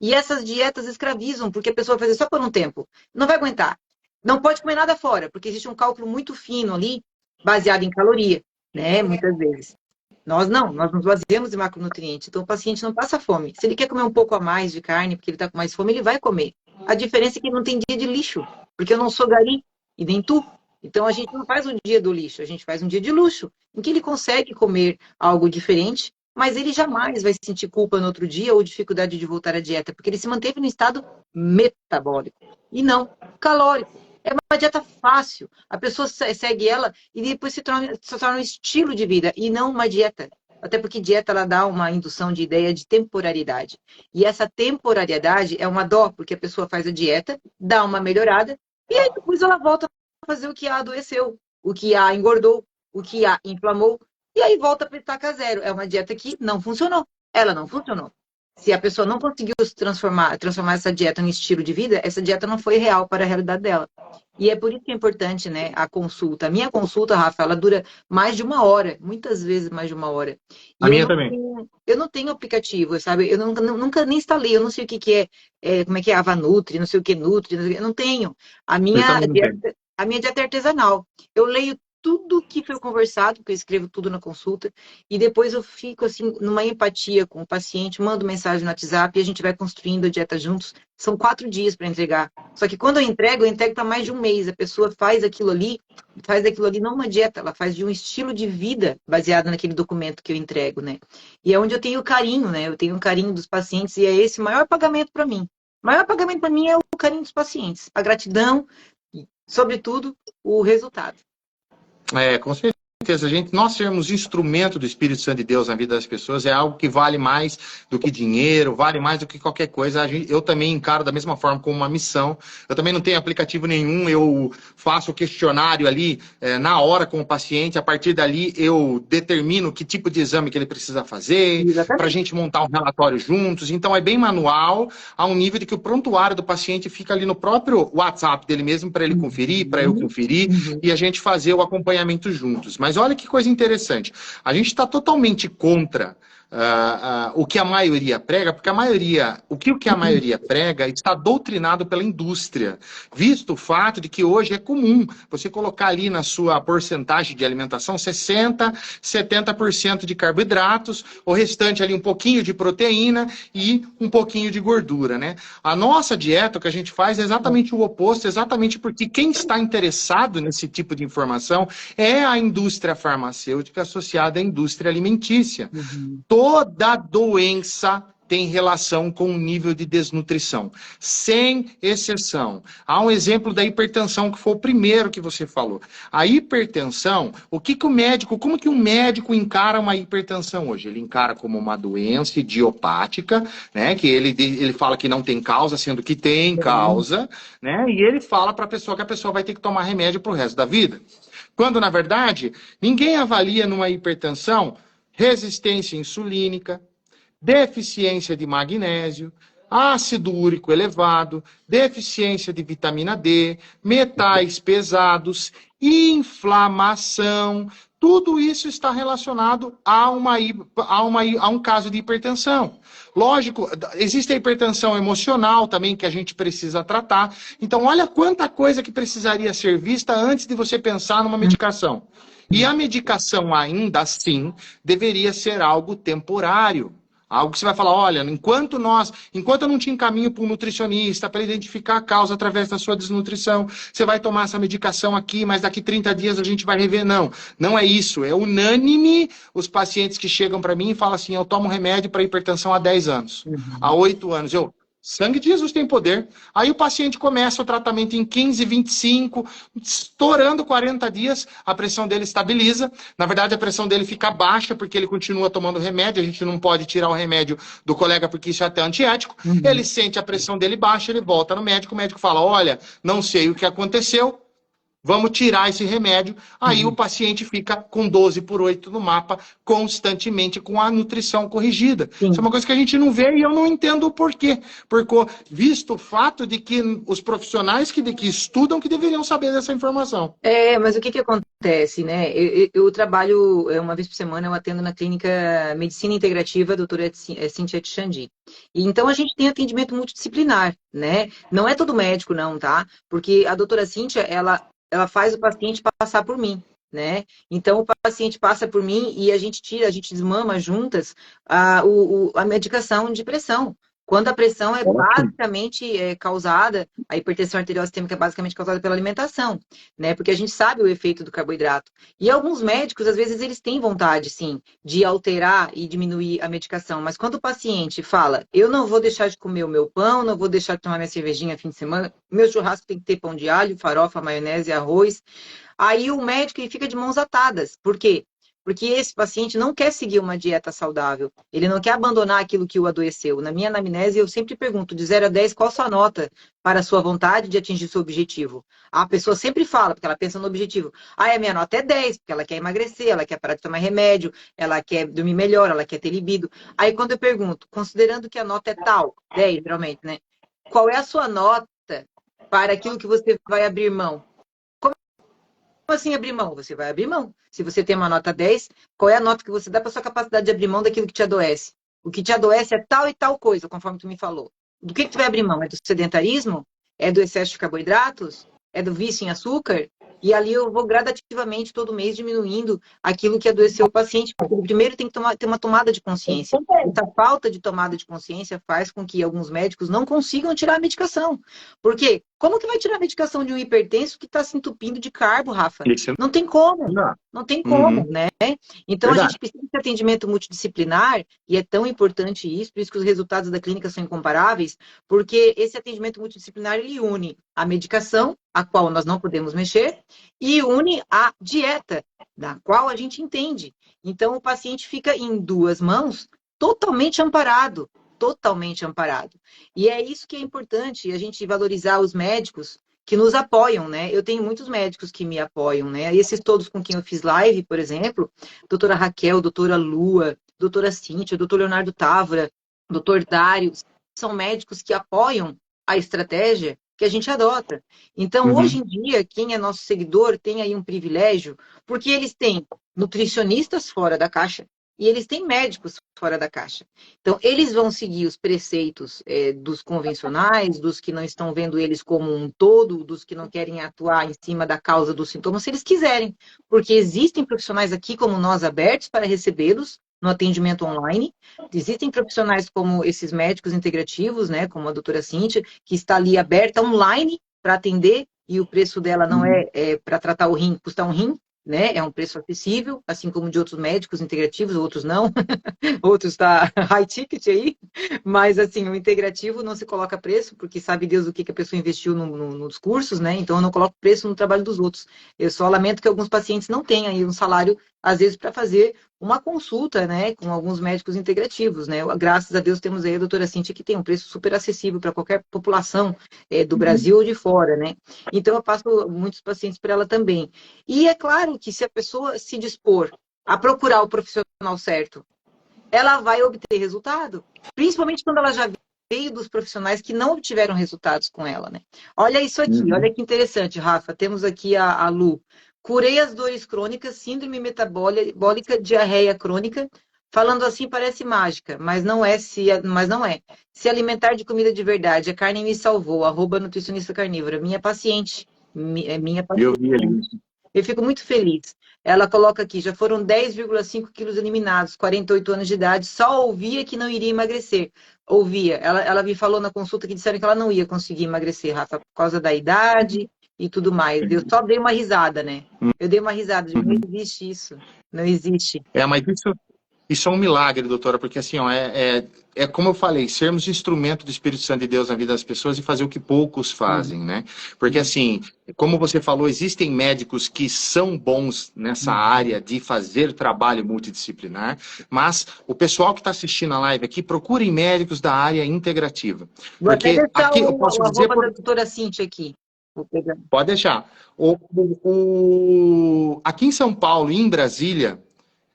E essas dietas escravizam, porque a pessoa vai fazer só por um tempo. Não vai aguentar. Não pode comer nada fora, porque existe um cálculo muito fino ali, baseado em caloria, né? Muitas vezes. Nós não, nós nos baseamos em macronutrientes. Então o paciente não passa fome. Se ele quer comer um pouco a mais de carne, porque ele está com mais fome, ele vai comer. A diferença é que ele não tem dia de lixo, porque eu não sou gari e nem tu. Então a gente não faz um dia do lixo, a gente faz um dia de luxo, em que ele consegue comer algo diferente, mas ele jamais vai sentir culpa no outro dia ou dificuldade de voltar à dieta, porque ele se manteve no estado metabólico e não calórico. É uma dieta fácil, a pessoa segue ela e depois se torna um estilo de vida e não uma dieta. Até porque dieta ela dá uma indução de ideia de temporariedade. E essa temporariedade é uma dó, porque a pessoa faz a dieta, dá uma melhorada e aí depois ela volta a fazer o que a adoeceu, o que a engordou, o que a inflamou e aí volta para estaca zero. É uma dieta que não funcionou. Ela não funcionou. Se a pessoa não conseguiu se transformar essa dieta em estilo de vida, essa dieta não foi real para a realidade dela. E é por isso que é importante, né, a consulta. A minha consulta, Rafa, ela dura mais de uma hora, muitas vezes mais de uma hora. E A minha também. eu não tenho aplicativo, sabe? Eu nunca nem instalei, eu não sei o que que como é que é Avanutri, não sei o que Nutri, não sei o que, eu não tenho. Eu também não tenho. A minha dieta é artesanal. Eu leio tudo que foi conversado, porque eu escrevo tudo na consulta, e depois eu fico assim, numa empatia com o paciente, mando mensagem no WhatsApp e a gente vai construindo a dieta juntos. São 4 dias para entregar. Só que quando eu entrego para mais de um mês. A pessoa faz aquilo ali não uma dieta, ela faz de um estilo de vida baseado naquele documento que eu entrego, né? E é onde eu tenho carinho, né? Eu tenho um carinho dos pacientes e é esse o maior pagamento para mim. O maior pagamento para mim é o carinho dos pacientes, a gratidão e, sobretudo, o resultado. Com certeza. Nós sermos instrumento do Espírito Santo de Deus na vida das pessoas é algo que vale mais do que dinheiro, vale mais do que qualquer coisa. Eu também encaro da mesma forma como uma missão. Eu também não tenho aplicativo nenhum, eu faço o questionário ali na hora com o paciente. A partir dali eu determino que tipo de exame que ele precisa fazer, para a gente montar um relatório juntos. Então é bem manual, a um nível de que o prontuário do paciente fica ali no próprio WhatsApp dele mesmo, para ele conferir, para eu conferir, e a gente fazer o acompanhamento juntos. Mas olha que coisa interessante. A gente está totalmente contra o que a maioria prega, porque o que a maioria prega está doutrinado pela indústria, visto o fato de que hoje é comum você colocar ali na sua porcentagem de alimentação 60%, 70% de carboidratos, o restante ali um pouquinho de proteína e um pouquinho de gordura, né? A nossa dieta, o que a gente faz é exatamente o oposto, exatamente porque quem está interessado nesse tipo de informação é a indústria farmacêutica associada à indústria alimentícia. Toda doença tem relação com o nível de desnutrição, sem exceção. Há um exemplo da hipertensão, que foi o primeiro que você falou. A hipertensão, como que um médico encara uma hipertensão hoje? Ele encara como uma doença idiopática, né? Que ele fala que não tem causa, sendo que tem causa, né? E ele fala para a pessoa que a pessoa vai ter que tomar remédio para o resto da vida. Quando, na verdade, ninguém avalia numa hipertensão resistência insulínica, deficiência de magnésio, ácido úrico elevado, deficiência de vitamina D, metais pesados, inflamação. Tudo isso está relacionado a um caso de hipertensão. Lógico, existe a hipertensão emocional também que a gente precisa tratar. Então, olha quanta coisa que precisaria ser vista antes de você pensar numa medicação. E a medicação, ainda assim, deveria ser algo temporário. Algo que você vai falar, olha, enquanto eu não te encaminho para um nutricionista para identificar a causa através da sua desnutrição, você vai tomar essa medicação aqui, mas daqui 30 dias a gente vai rever. Não, não é isso. É unânime os pacientes que chegam para mim e falam assim, eu tomo remédio para hipertensão há 10 anos, há 8 anos. Sangue de Jesus tem poder. Aí o paciente começa o tratamento em 15, 25, estourando 40 dias, a pressão dele estabiliza. Na verdade, a pressão dele fica baixa porque ele continua tomando remédio. A gente não pode tirar o remédio do colega porque isso é até antiético. Ele sente a pressão dele baixa, ele volta no médico, o médico fala, olha, não sei o que aconteceu, vamos tirar esse remédio. Aí o paciente fica com 12/8 no mapa, constantemente com a nutrição corrigida. Sim. Isso é uma coisa que a gente não vê e eu não entendo o porquê. Porque, visto o fato de que os profissionais que estudam que deveriam saber dessa informação. Mas o que acontece, né? Eu trabalho uma vez por semana, eu atendo na clínica Medicina Integrativa, doutora Cíntia Tchandi. E então a gente tem atendimento multidisciplinar, né? Não é todo médico, não, tá? Porque a doutora Cíntia, ela faz o paciente passar por mim, né? Então, o paciente passa por mim e a gente desmama juntas a medicação de pressão. Quando a pressão é basicamente causada, a hipertensão arterial sistêmica é basicamente causada pela alimentação, né? Porque a gente sabe o efeito do carboidrato. E alguns médicos, às vezes, eles têm vontade, sim, de alterar e diminuir a medicação. Mas quando o paciente fala, eu não vou deixar de comer o meu pão, não vou deixar de tomar minha cervejinha fim de semana, meu churrasco tem que ter pão de alho, farofa, maionese, arroz. Aí o médico ele fica de mãos atadas. Por quê? Porque esse paciente não quer seguir uma dieta saudável, ele não quer abandonar aquilo que o adoeceu. Na minha anamnese, eu sempre pergunto, de 0 a 10, qual a sua nota para a sua vontade de atingir seu objetivo? A pessoa sempre fala, porque ela pensa no objetivo. A minha nota é 10, porque ela quer emagrecer, ela quer parar de tomar remédio, ela quer dormir melhor, ela quer ter libido. Aí quando eu pergunto, considerando que a nota é tal, 10 geralmente, né? Qual é a sua nota para aquilo que você vai abrir mão? Como assim abrir mão? Você vai abrir mão. Se você tem uma nota 10, qual é a nota que você dá para sua capacidade de abrir mão daquilo que te adoece? O que te adoece é tal e tal coisa, conforme tu me falou. Do que tu vai abrir mão? É do sedentarismo? É do excesso de carboidratos? É do vício em açúcar? E ali eu vou gradativamente, todo mês, diminuindo aquilo que adoeceu o paciente. Porque primeiro tem que ter uma tomada de consciência. Essa falta de tomada de consciência faz com que alguns médicos não consigam tirar a medicação. Por quê? Como que vai tirar a medicação de um hipertenso que está se entupindo de carbo, Rafa? Não tem como. Não tem como, né? Então, a gente precisa de atendimento multidisciplinar, e é tão importante isso, por isso que os resultados da clínica são incomparáveis, porque esse atendimento multidisciplinar, ele une a medicação, a qual nós não podemos mexer, e une a dieta, da qual a gente entende. Então, o paciente fica em duas mãos, totalmente amparado. Totalmente amparado. E é isso que é importante, a gente valorizar os médicos que nos apoiam, né? Eu tenho muitos médicos que me apoiam, né? Esses todos com quem eu fiz live, por exemplo, doutora Raquel, doutora Lua, doutora Cíntia, doutor Leonardo Távora, doutor Dário, são médicos que apoiam a estratégia que a gente adota. Então, hoje em dia, quem é nosso seguidor tem aí um privilégio, porque eles têm nutricionistas fora da caixa, e eles têm médicos fora da caixa. Então, eles vão seguir os preceitos dos convencionais, dos que não estão vendo eles como um todo, dos que não querem atuar em cima da causa dos sintomas, se eles quiserem. Porque existem profissionais aqui como nós abertos para recebê-los no atendimento online. Existem profissionais como esses médicos integrativos, né, como a doutora Cíntia, que está ali aberta online para atender, e o preço dela não é para tratar o rim, custa um rim, né? É um preço acessível, assim como de outros médicos integrativos, outros não. Outros está high ticket aí, mas assim, o integrativo não se coloca preço, porque sabe Deus o que a pessoa investiu nos cursos, né? Então eu não coloco preço no trabalho dos outros. Eu só lamento que alguns pacientes não tenham aí um salário, às vezes, para fazer uma consulta, né, com alguns médicos integrativos, né? Graças a Deus temos aí a doutora Cíntia, que tem um preço super acessível para qualquer população do Brasil ou de fora, né? Então eu passo muitos pacientes para ela também. E é claro que se a pessoa se dispor a procurar o profissional certo, ela vai obter resultado, principalmente quando ela já veio dos profissionais que não obtiveram resultados com ela, né? Olha isso aqui, olha que interessante, Rafa. Temos aqui a Lu. Curei as dores crônicas, síndrome metabólica, diarreia crônica. Falando assim parece mágica, mas não é. Mas não é. Se alimentar de comida de verdade, a carne me salvou. @nutricionista carnívora. Minha paciente. Minha paciente. Eu vi ali. Eu fico muito feliz. Ela coloca aqui, já foram 10,5 quilos eliminados, 48 anos de idade, só ouvia que não iria emagrecer. Ouvia. Ela me falou na consulta que disseram que ela não ia conseguir emagrecer, Rafa, por causa da idade e tudo mais. Eu só dei uma risada, né? Eu dei uma risada, não existe isso. Não existe. Mas isso é um milagre, doutora, porque assim, ó, é como eu falei, sermos instrumento do Espírito Santo de Deus na vida das pessoas e fazer o que poucos fazem, né? Porque assim, como você falou, existem médicos que são bons nessa área de fazer trabalho multidisciplinar, mas o pessoal que está assistindo a live aqui, procurem médicos da área integrativa. Porque aqui eu posso dizer... da doutora Cíntia aqui. Pode deixar. Aqui em São Paulo e em Brasília,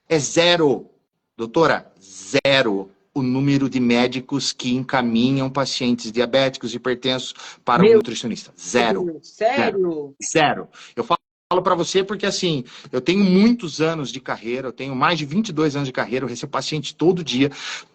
é zero. Doutora, zero o número de médicos que encaminham pacientes diabéticos, hipertensos para o nutricionista. Zero. Sério? Zero. Eu falo para você porque, assim, eu tenho muitos anos de carreira, eu tenho mais de 22 anos de carreira, eu recebo paciente todo dia.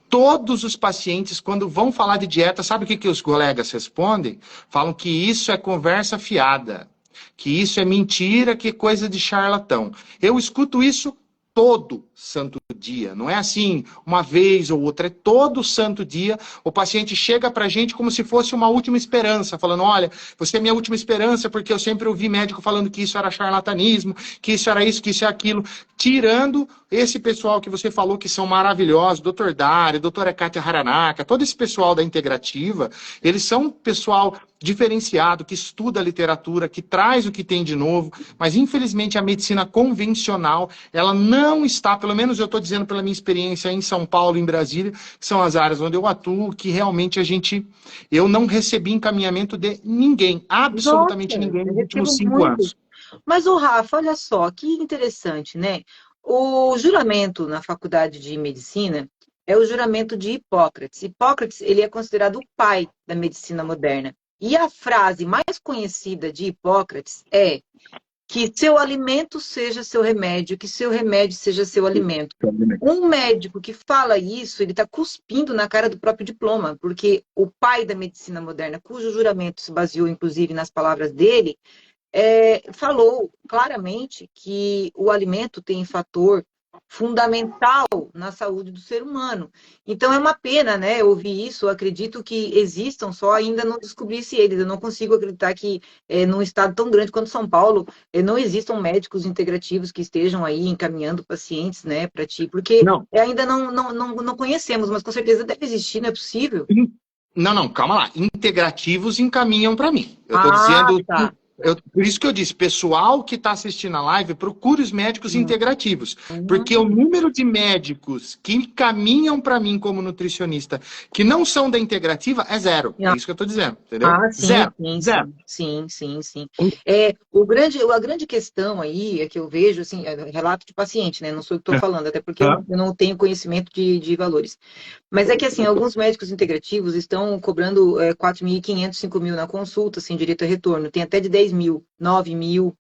Todos os pacientes, quando vão falar de dieta, sabe o que os colegas respondem? Falam que isso é conversa fiada, que isso é mentira, que é coisa de charlatão. Eu escuto isso todo santo dia, não é assim uma vez ou outra, é todo santo dia. O paciente chega pra gente como se fosse uma última esperança, falando, olha, você é minha última esperança, porque eu sempre ouvi médico falando que isso era charlatanismo, que isso era isso, que isso é aquilo, tirando esse pessoal que você falou que são maravilhosos, doutor Dário, doutora Kátia Haranaka, todo esse pessoal da integrativa, eles são pessoal diferenciado, que estuda a literatura, que traz o que tem de novo, mas infelizmente a medicina convencional, ela não está, pelo menos eu estou dizendo pela minha experiência em São Paulo, em Brasília, que são as áreas onde eu atuo, que realmente eu não recebi encaminhamento de ninguém, Nossa, absolutamente ninguém eu nos últimos recebo 5 anos. muito. Mas, o Rafa, olha só, que interessante, né? O juramento na faculdade de medicina é o juramento de Hipócrates. Hipócrates, ele é considerado o pai da medicina moderna. E a frase mais conhecida de Hipócrates é que seu alimento seja seu remédio, que seu remédio seja seu alimento. Um médico que fala isso, ele está cuspindo na cara do próprio diploma, porque o pai da medicina moderna, cujo juramento se baseou, inclusive, nas palavras dele, falou claramente que o alimento tem fator fundamental na saúde do ser humano. Então é uma pena, né, ouvir isso. Eu acredito que existam, só ainda não descobri-se eles. Eu não consigo acreditar que num estado tão grande quanto São Paulo não existam médicos integrativos que estejam aí encaminhando pacientes, né, para ti, porque Não, ainda não conhecemos, mas com certeza deve existir, não é possível. não, não, calma lá. Integrativos encaminham para mim. Eu estou Ah, dizendo, tá. por isso que eu disse, pessoal que está assistindo a live, procure os médicos integrativos, porque o número de médicos que encaminham para mim como nutricionista, que não são da integrativa, é zero. É isso que eu estou dizendo, entendeu? Ah, sim, Zero, sim, zero. sim, sim, sim, sim. A grande questão aí é que eu vejo, assim, relato de paciente, né? Não sou eu que estou falando, até porque eu não tenho conhecimento de valores. Mas é que, assim, alguns médicos integrativos estão cobrando 4.500, 5.000 na consulta, sem direito a retorno. Tem até de 10.000, 9.000.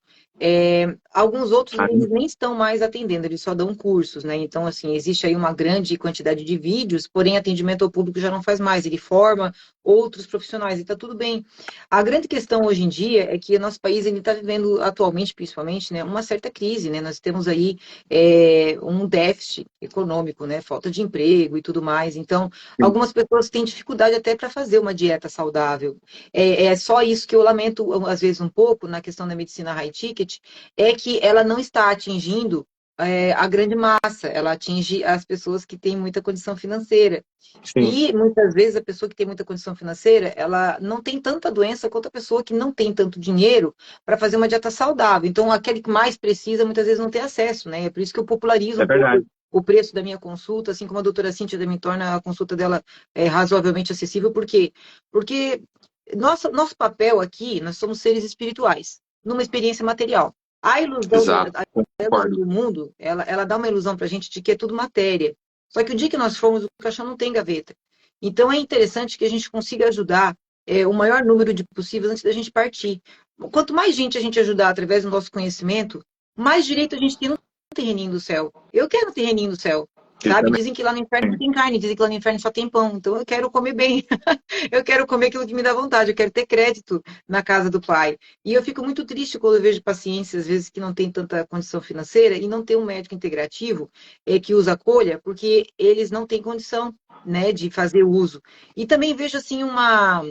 Alguns outros eles nem estão mais atendendo, eles só dão cursos, né? Então, assim, existe aí uma grande quantidade de vídeos, porém atendimento ao público já não faz mais, ele forma outros profissionais e está tudo bem. A grande questão hoje em dia é que o nosso país está vivendo atualmente, principalmente, né, uma certa crise, né? Nós temos aí um déficit econômico, né? Falta de emprego e tudo mais. Então, algumas pessoas têm dificuldade até para fazer uma dieta saudável. É só isso que eu lamento, às vezes, um pouco na questão da medicina high ticket, é que ela não está atingindo a grande massa, ela atinge as pessoas que têm muita condição financeira. Sim, E muitas vezes a pessoa que tem muita condição financeira, ela não tem tanta doença quanto a pessoa que não tem tanto dinheiro para fazer uma dieta saudável. Então, aquele que mais precisa, muitas vezes não tem acesso, né? É por isso que eu popularizo é um pouco verdade. o preço da minha consulta, assim como a doutora Cíntia também torna a consulta dela razoavelmente acessível. Por quê? Porque nosso papel aqui, nós somos seres espirituais, numa experiência material. A ilusão Exato, concordo. do mundo, ela dá uma ilusão para a gente de que é tudo matéria. Só que o dia que nós formos, o caixão não tem gaveta. Então é interessante que a gente consiga ajudar o maior número de possíveis antes da gente partir. Quanto mais gente a gente ajudar através do nosso conhecimento, mais direito a gente tem no terreninho do céu. Eu quero no terreninho do céu. Sabe? Dizem que lá no inferno não tem carne, dizem que lá no inferno só tem pão. Então eu quero comer bem. Eu quero comer aquilo que me dá vontade, eu quero ter crédito na casa do pai. E eu fico muito triste quando eu vejo pacientes, às vezes, que não têm tanta condição financeira e não tem um médico integrativo que os acolha, porque eles não têm condição, né, de fazer uso. E também vejo, assim, uma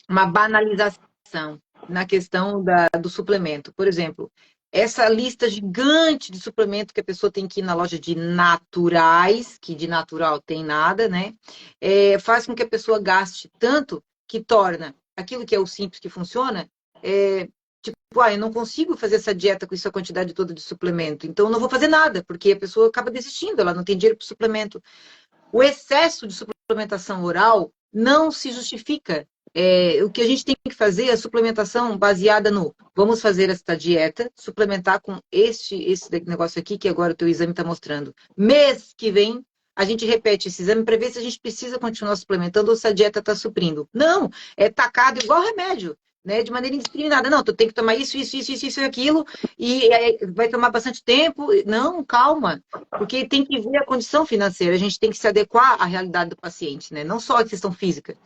banalização na questão do suplemento. Por exemplo, essa lista gigante de suplemento que a pessoa tem que ir na loja de naturais, que de natural tem nada, né? Faz com que a pessoa gaste tanto que torna aquilo que é o simples que funciona, tipo, eu não consigo fazer essa dieta com essa quantidade toda de suplemento, então eu não vou fazer nada, porque a pessoa acaba desistindo, ela não tem dinheiro para suplemento. O excesso de suplementação oral não se justifica. O que a gente tem que fazer é suplementação baseada no vamos fazer esta dieta, suplementar com esse negócio aqui que agora o teu exame está mostrando. Mês que vem, a gente repete esse exame para ver se a gente precisa continuar suplementando ou se a dieta está suprindo. Não, é tacado igual remédio, né? De maneira indiscriminada. Não, tu tem que tomar isso e aquilo, e vai tomar bastante tempo. Não, calma. Porque tem que ver a condição financeira, a gente tem que se adequar à realidade do paciente, né? Não só a questão física.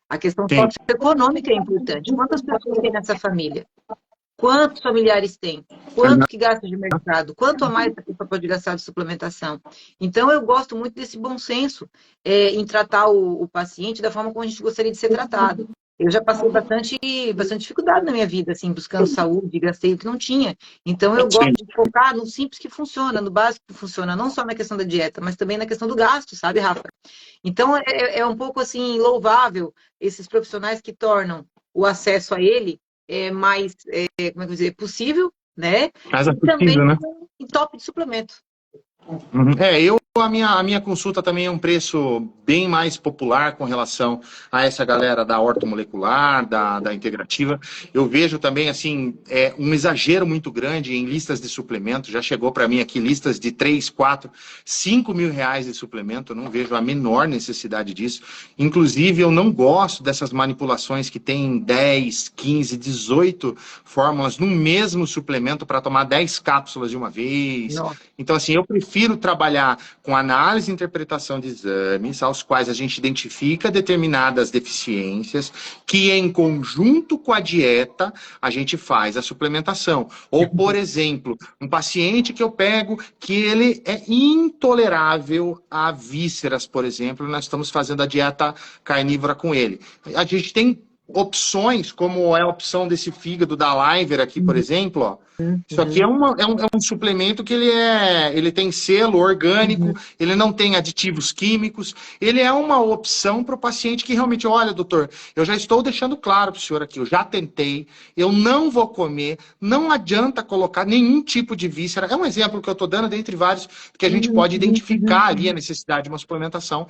A questão Sim. socioeconômica é importante. Quantas pessoas tem nessa família? Quantos familiares tem? Quanto que gasta de mercado? Quanto a mais a pessoa pode gastar de suplementação? Então, eu gosto muito desse bom senso em tratar o paciente da forma como a gente gostaria de ser tratado. Eu já passei bastante dificuldade na minha vida, assim, buscando saúde, gastei o que não tinha. Então, eu gosto de focar no simples que funciona, no básico que funciona, não só na questão da dieta, mas também na questão do gasto, sabe, Rafa? Então, é um pouco, assim, louvável esses profissionais que tornam o acesso a ele mais, como é que eu vou dizer, possível, né? Mais E também acessível, né? em top de suplemento. Uhum. A minha consulta também é um preço bem mais popular com relação a essa galera da ortomolecular, da integrativa. Eu vejo também, assim, um exagero muito grande em listas de suplemento. Já chegou para mim aqui listas de 3, 4, 5 mil reais de suplemento. Eu não vejo a menor necessidade disso. Inclusive, eu não gosto dessas manipulações que tem 10, 15, 18 fórmulas no mesmo suplemento para tomar 10 cápsulas de uma vez. Nossa. Então, assim, eu prefiro trabalhar com análise e interpretação de exames, aos quais a gente identifica determinadas deficiências, que em conjunto com a dieta a gente faz a suplementação. Ou, por exemplo, um paciente que eu pego que ele é intolerável a vísceras, por exemplo, nós estamos fazendo a dieta carnívora com ele. A gente tem opções, como é a opção desse fígado da Liver aqui, por exemplo, ó. Isso aqui é um suplemento que ele tem selo orgânico, ele não tem aditivos químicos, ele é uma opção para o paciente que realmente, olha, doutor, eu já estou deixando claro para o senhor aqui, eu já tentei, eu não vou comer, não adianta colocar nenhum tipo de víscera. É um exemplo que eu estou dando, dentre vários, que a gente pode identificar ali a necessidade de uma suplementação.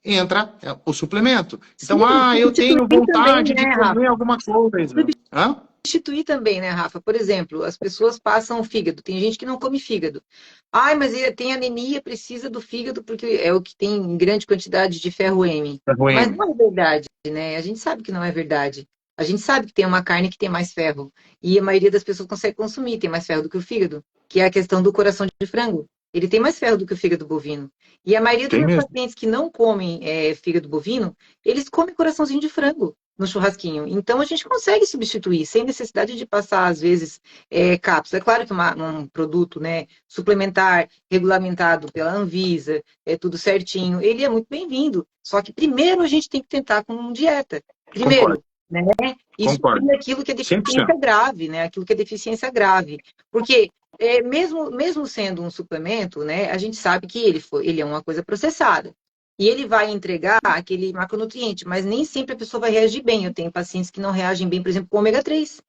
Entra o suplemento. Então, Sim, eu tenho substituir também, vontade de né, comer Rafa? alguma coisa. Hã? Substituir também, né, Rafa? Por exemplo, as pessoas passam o fígado. Tem gente que não come fígado. Ai, mas ele tem anemia, precisa do fígado porque é o que tem em grande quantidade de ferro M. Tá Mas ruim. não é verdade, né? A gente sabe que não é verdade. A gente sabe que tem uma carne que tem mais ferro. E a maioria das pessoas consegue consumir, tem mais ferro do que o fígado, que é a questão do coração de frango. Ele tem mais ferro do que o fígado bovino. E a maioria dos Tem meus mesmo. pacientes que não comem fígado bovino, eles comem coraçãozinho de frango no churrasquinho. Então a gente consegue substituir, sem necessidade de passar, às vezes, cápsula. É claro que um produto, né, suplementar, regulamentado pela Anvisa, é tudo certinho, ele é muito bem-vindo. Só que primeiro a gente tem que tentar com dieta. Concordo, Primeiro, né? E concordo. suprir aquilo que é 100%. deficiência grave, né? Aquilo que é deficiência grave. Porque mesmo sendo um suplemento, né, a gente sabe que ele é uma coisa processada. E ele vai entregar aquele macronutriente, mas nem sempre a pessoa vai reagir bem. Eu tenho pacientes que não reagem bem, por exemplo, com ômega 3.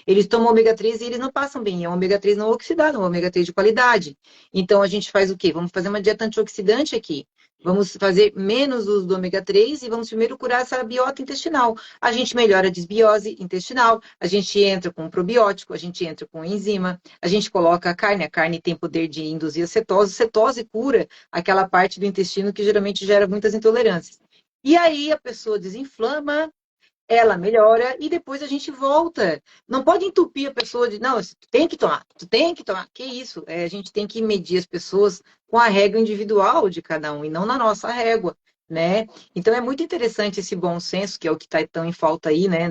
Eles tomam ômega 3 e eles não passam bem. É um ômega 3 não oxidado, é um ômega 3 de qualidade. Então a gente faz o quê? Vamos fazer uma dieta antioxidante aqui. Vamos fazer menos uso do ômega 3 e vamos primeiro curar essa biota intestinal. A gente melhora a desbiose intestinal, a gente entra com probiótico, a gente entra com enzima, a gente coloca a carne tem poder de induzir a cetose, cetose cura aquela parte do intestino que geralmente gera muitas intolerâncias. E aí a pessoa desinflama, ela melhora e depois a gente volta. Não pode entupir a pessoa de, não, tu tem que tomar, tu tem que tomar. Que isso? A gente tem que medir as pessoas com a régua individual de cada um e não na nossa régua, né? Então é muito interessante esse bom senso, que é o que está tão em falta aí, né,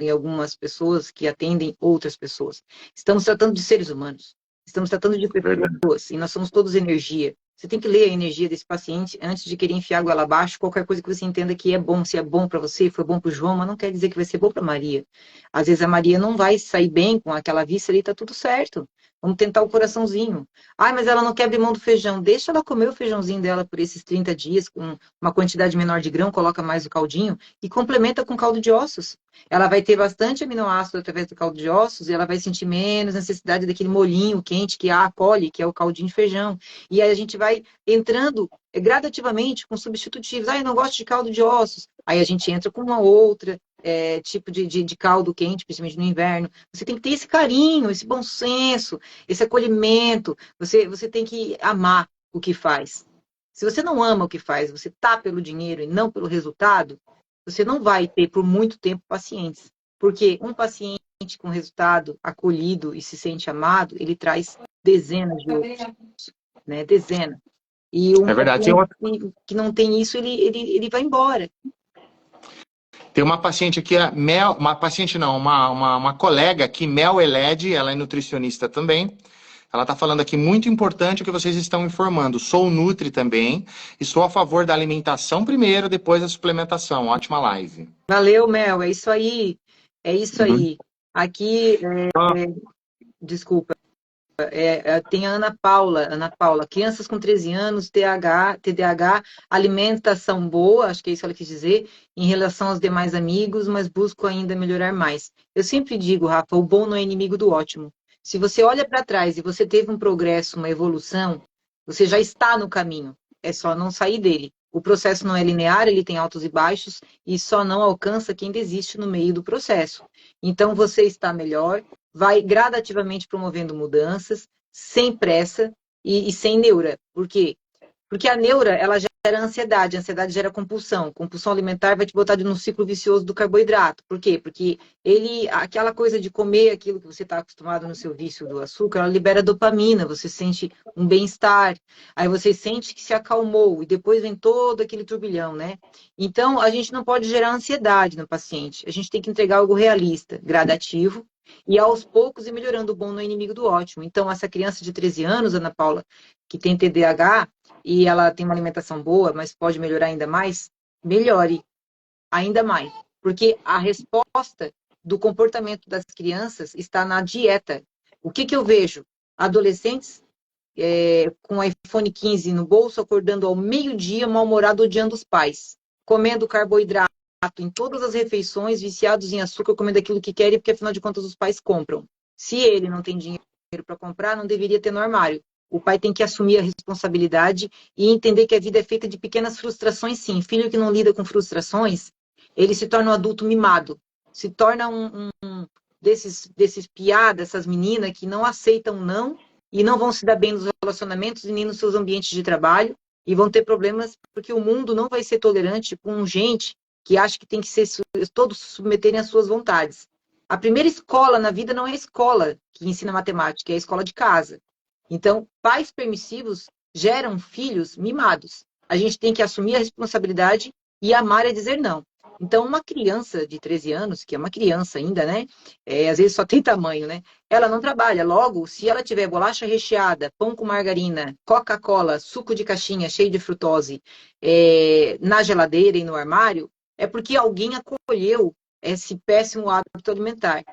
em algumas pessoas que atendem outras pessoas. Estamos tratando de seres humanos, estamos tratando de Verdade. pessoas e nós somos todos energia. Você tem que ler a energia desse paciente antes de querer enfiar a goela abaixo, qualquer coisa que você entenda que é bom, se é bom para você, foi bom para o João, mas não quer dizer que vai ser bom para Maria. Às vezes a Maria não vai sair bem com aquela víscera e tá tudo certo. Vamos tentar o coraçãozinho. Ai, mas ela não quer abrir mão do feijão. Deixa ela comer o feijãozinho dela por esses 30 dias, com uma quantidade menor de grão, coloca mais o caldinho e complementa com caldo de ossos. Ela vai ter bastante aminoácido através do caldo de ossos e ela vai sentir menos necessidade daquele molhinho quente que a acolhe, que é o caldinho de feijão. E aí a gente vai entrando gradativamente com substitutivos. Ah, eu não gosto de caldo de ossos. Aí a gente entra com uma outra tipo de caldo quente, principalmente no inverno. Você tem que ter esse carinho, esse bom senso, esse acolhimento. Você tem que amar o que faz. Se você não ama o que faz, você tá pelo dinheiro e não pelo resultado, você não vai ter por muito tempo pacientes. Porque um paciente com resultado acolhido e se sente amado, ele traz dezenas de outros, né? Dezenas. E um É verdade. paciente que não tem isso, ele vai embora. Tem uma paciente aqui, a Mel, uma paciente não, uma colega aqui, Mel Eled, ela é nutricionista também. Ela está falando aqui, muito importante o que vocês estão informando. Sou Nutri também e sou a favor da alimentação primeiro, depois da suplementação. Ótima live. Valeu, Mel. É isso aí. É isso Uhum. aí. Aqui, Ah, desculpa. tem a Ana Paula, crianças com 13 anos, TDAH, alimentação boa, acho que é isso que ela quis dizer, em relação aos demais amigos, mas busco ainda melhorar mais. Eu sempre digo, Rafa, o bom não é inimigo do ótimo. Se você olha para trás e você teve um progresso, uma evolução, você já está no caminho, é só não sair dele. O processo não é linear, ele tem altos e baixos, e só não alcança quem desiste no meio do processo. Então, você está melhor, vai gradativamente promovendo mudanças, sem pressa e sem neura. Por quê? Porque a neura, ela gera ansiedade, a ansiedade gera compulsão. Compulsão alimentar vai te botar num ciclo vicioso do carboidrato. Por quê? Porque aquela coisa de comer aquilo que você está acostumado no seu vício do açúcar, ela libera dopamina, você sente um bem-estar, aí você sente que se acalmou, e depois vem todo aquele turbilhão, né? Então, a gente não pode gerar ansiedade no paciente, a gente tem que entregar algo realista, gradativo, e aos poucos ir melhorando. O bom no inimigo do ótimo. Então, essa criança de 13 anos, Ana Paula, que tem TDAH, e ela tem uma alimentação boa, mas pode melhorar ainda mais, melhore ainda mais. Porque a resposta do comportamento das crianças está na dieta. O que eu vejo? Adolescentes com iPhone 15 no bolso, acordando ao meio-dia, mal-humorado, odiando os pais, comendo carboidrato em todas as refeições, viciados em açúcar, comendo aquilo que querem, porque afinal de contas os pais compram. Se ele não tem dinheiro para comprar, não deveria ter no armário. O pai tem que assumir a responsabilidade e entender que a vida é feita de pequenas frustrações, sim. Filho que não lida com frustrações, ele se torna um adulto mimado. Se torna desses piadas, dessas meninas que não aceitam não e não vão se dar bem nos relacionamentos e nem nos seus ambientes de trabalho e vão ter problemas porque o mundo não vai ser tolerante com gente que acha que tem que ser todos se submeterem às suas vontades. A primeira escola na vida não é a escola que ensina matemática, é a escola de casa. Então, pais permissivos geram filhos mimados. A gente tem que assumir a responsabilidade e amar é dizer não. Então, uma criança de 13 anos, que é uma criança ainda, né? Às vezes só tem tamanho, né? Ela não trabalha. Logo, se ela tiver bolacha recheada, pão com margarina, Coca-Cola, suco de caixinha cheio de frutose na geladeira e no armário, é porque alguém acolheu esse péssimo hábito alimentar.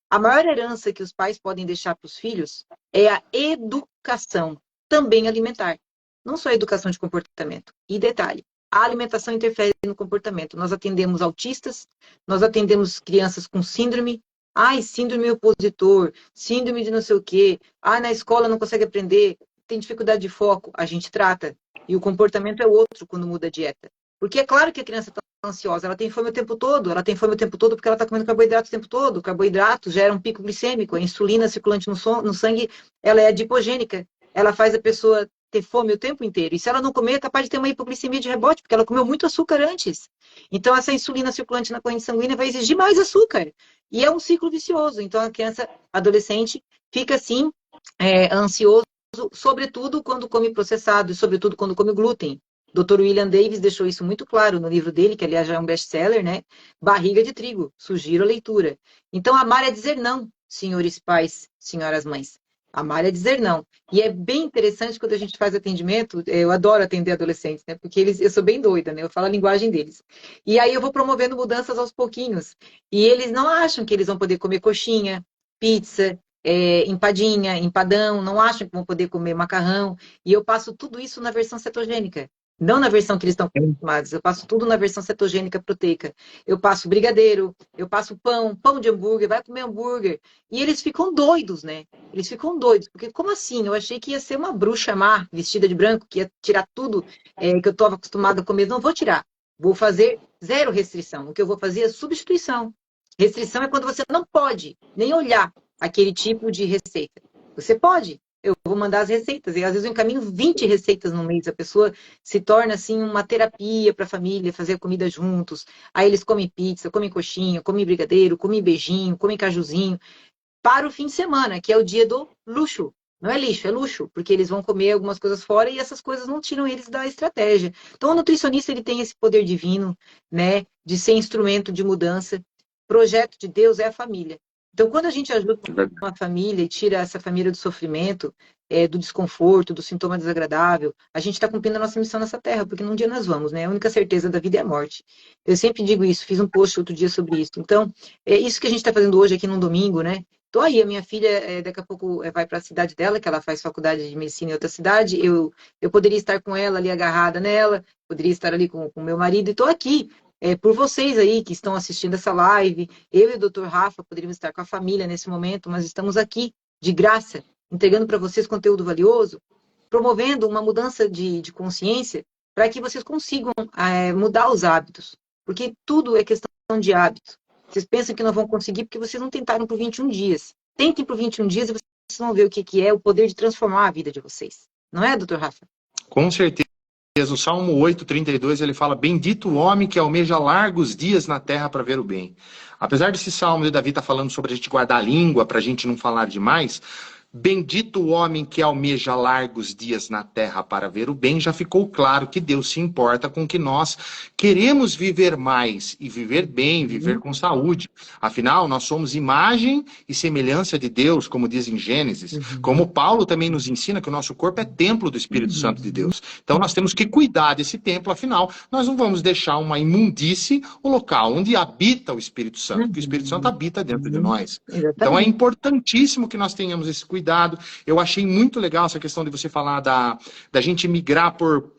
A maior herança que os pais podem deixar para os filhos é a educação, também alimentar. Não só a educação de comportamento. E detalhe, a alimentação interfere no comportamento. Nós atendemos autistas, nós atendemos crianças com síndrome. Ai, síndrome opositor, síndrome de não sei o quê. Ah, na escola não consegue aprender, tem dificuldade de foco. A gente trata. E o comportamento é outro quando muda a dieta. Porque é claro que a criança está ansiosa, ela tem fome o tempo todo, porque ela está comendo carboidrato o tempo todo. O carboidrato gera um pico glicêmico, a insulina circulante no sangue, ela é adipogênica, ela faz a pessoa ter fome o tempo inteiro. E se ela não comer, é capaz de ter uma hipoglicemia de rebote, porque ela comeu muito açúcar antes. Então, essa insulina circulante na corrente sanguínea vai exigir mais açúcar. E é um ciclo vicioso. Então, a criança, adolescente, fica assim, ansioso, sobretudo quando come processado, e sobretudo quando come glúten. Dr. William Davis deixou isso muito claro no livro dele, que aliás já é um best-seller, né? Barriga de Trigo, sugiro a leitura. Então, amar é dizer não, senhores pais, senhoras mães. Amar é dizer não. E é bem interessante quando a gente faz atendimento, eu adoro atender adolescentes, né? Porque eu sou bem doida, né? Eu falo a linguagem deles. E aí eu vou promovendo mudanças aos pouquinhos. E eles não acham que eles vão poder comer coxinha, pizza, empadinha, empadão, não acham que vão poder comer macarrão. E eu passo tudo isso na versão cetogênica. Não na versão que eles estão acostumados, eu passo tudo na versão cetogênica proteica. Eu passo brigadeiro, eu passo pão de hambúrguer, vai comer hambúrguer. E eles ficam doidos, né? Eles ficam doidos, porque como assim? Eu achei que ia ser uma bruxa má, vestida de branco, que ia tirar tudo que eu estava acostumada a comer. Não vou tirar. Vou fazer zero restrição. O que eu vou fazer é substituição. Restrição é quando você não pode nem olhar aquele tipo de receita. Você pode. Eu vou mandar as receitas, e às vezes eu encaminho 20 receitas no mês, a pessoa se torna assim uma terapia para a família, fazer a comida juntos, aí eles comem pizza, comem coxinha, comem brigadeiro, comem beijinho, comem cajuzinho, para o fim de semana, que é o dia do luxo, não é lixo, é luxo, porque eles vão comer algumas coisas fora e essas coisas não tiram eles da estratégia. Então o nutricionista ele tem esse poder divino, né, de ser instrumento de mudança. Projeto de Deus é a família. Então, quando a gente ajuda uma família e tira essa família do sofrimento, do desconforto, do sintoma desagradável, a gente está cumprindo a nossa missão nessa terra, porque num dia nós vamos, né? A única certeza da vida é a morte. Eu sempre digo isso, fiz um post outro dia sobre isso. Então, é isso que a gente está fazendo hoje aqui num domingo, né? Tô aí, a minha filha daqui a pouco vai para a cidade dela, que ela faz faculdade de medicina em outra cidade. Eu poderia estar com ela ali agarrada nela, poderia estar ali com o meu marido, e tô aqui por vocês aí que estão assistindo essa live. Eu e o Dr. Rafa poderíamos estar com a família nesse momento, mas estamos aqui de graça, entregando para vocês conteúdo valioso, promovendo uma mudança de consciência para que vocês consigam mudar os hábitos. Porque tudo é questão de hábito. Vocês pensam que não vão conseguir porque vocês não tentaram por 21 dias. Tentem por 21 dias e vocês vão ver o que é o poder de transformar a vida de vocês. Não é, doutor Rafa? Com certeza. O Salmo 8:32 ele fala: bendito o homem que almeja largos dias na terra para ver o bem. Apesar desse salmo de Davi estar falando sobre a gente guardar a língua, para a gente não falar demais, bendito o homem que almeja largos dias na terra para ver o bem, já ficou claro que Deus se importa com que nós queremos viver mais e viver bem, viver com saúde. Afinal, nós somos imagem e semelhança de Deus, como diz em Gênesis. Como Paulo também nos ensina que o nosso corpo é templo do Espírito Santo de Deus. Então nós temos que cuidar desse templo, afinal, nós não vamos deixar uma imundície o local onde habita o Espírito Santo, porque o Espírito Santo habita dentro de nós. Então é importantíssimo que nós tenhamos esse cuidado. Eu achei muito legal essa questão de você falar da gente migrar por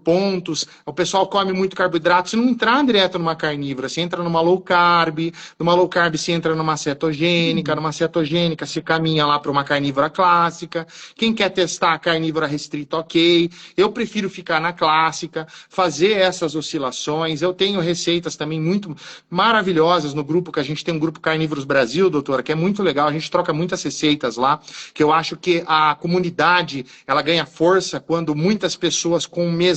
pontos. O pessoal come muito carboidrato. Se não entrar direto numa carnívora, você entra numa low carb você entra numa cetogênica, numa cetogênica se caminha lá para uma carnívora clássica. Quem quer testar a carnívora restrita, ok. Eu prefiro ficar na clássica, fazer essas oscilações. Eu tenho receitas também muito maravilhosas no grupo, que a gente tem um grupo Carnívoros Brasil, doutora, que é muito legal. A gente troca muitas receitas lá, que eu acho que a comunidade, ela ganha força quando muitas pessoas com o mesmo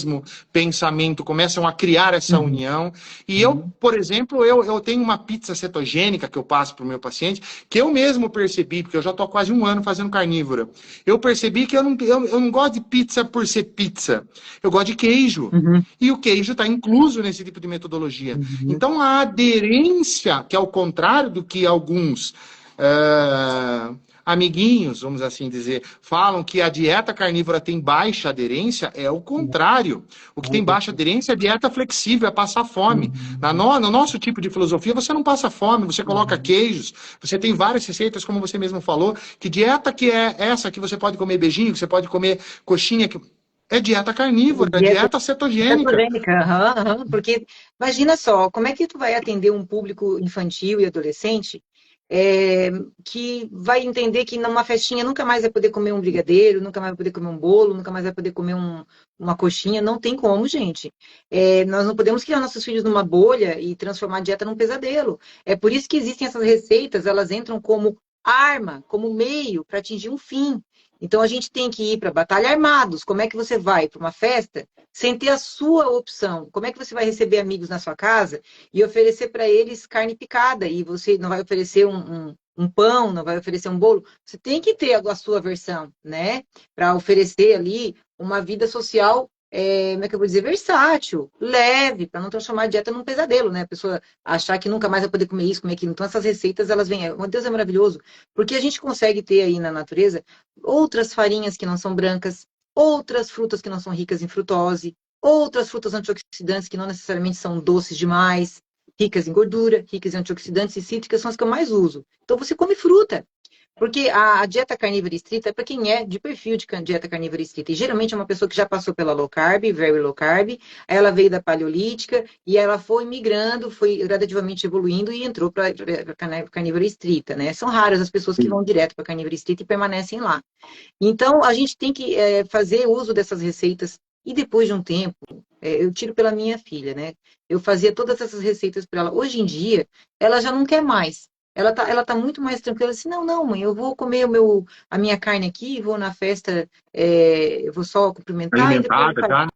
pensamento começam a criar essa união. E eu, por exemplo, eu tenho uma pizza cetogênica que eu passo para o meu paciente, que eu mesmo percebi, porque eu já estou há quase um ano fazendo carnívora. Eu percebi que eu não gosto de pizza por ser pizza. Eu gosto de queijo. E o queijo está incluso nesse tipo de metodologia. Então, a aderência, que é o contrário do que alguns amiguinhos, vamos assim dizer, falam que a dieta carnívora tem baixa aderência, é o contrário. O que tem baixa aderência é dieta flexível, é passar fome. No nosso tipo de filosofia, você não passa fome, você coloca queijos, você tem várias receitas, como você mesmo falou. Que dieta que é essa que você pode comer beijinho, que você pode comer coxinha, que é dieta carnívora, é dieta cetogênica. Porque imagina só, como é que tu vai atender um público infantil e adolescente que vai entender que numa festinha nunca mais vai poder comer um brigadeiro, nunca mais vai poder comer um bolo, nunca mais vai poder comer uma coxinha? Não tem como, gente. Nós não podemos criar nossos filhos numa bolha e transformar a dieta num pesadelo. É por isso que existem essas receitas, elas entram como arma, como meio para atingir um fim. Então a gente tem que ir para batalha armados. Como é que você vai para uma festa sem ter a sua opção? Como é que você vai receber amigos na sua casa e oferecer para eles carne picada? E você não vai oferecer um pão, não vai oferecer um bolo? Você tem que ter a sua versão, né? Para oferecer ali uma vida social, como é que eu vou dizer, versátil, leve, para não transformar a dieta num pesadelo, né? A pessoa achar que nunca mais vai poder comer isso, comer aquilo. Então essas receitas, elas vêm, meu Deus, é maravilhoso, porque a gente consegue ter aí na natureza outras farinhas que não são brancas, outras frutas que não são ricas em frutose, outras frutas antioxidantes que não necessariamente são doces demais, ricas em gordura, ricas em antioxidantes e cítricas, são as que eu mais uso. Então você come fruta. Porque a dieta carnívora estrita é para quem é de perfil de dieta carnívora estrita. E geralmente é uma pessoa que já passou pela low carb, very low carb, aí ela veio da paleolítica e ela foi migrando, foi gradativamente evoluindo e entrou para carnívora estrita, né? São raras as pessoas que vão direto para carnívora estrita e permanecem lá. Então, a gente tem que fazer uso dessas receitas e depois de um tempo, eu tiro pela minha filha, né? Eu fazia todas essas receitas para ela. Hoje em dia, ela já não quer mais. Ela tá muito mais tranquila, assim, não, mãe, eu vou comer a minha carne aqui, vou na festa, eu vou só cumprimentar e depois...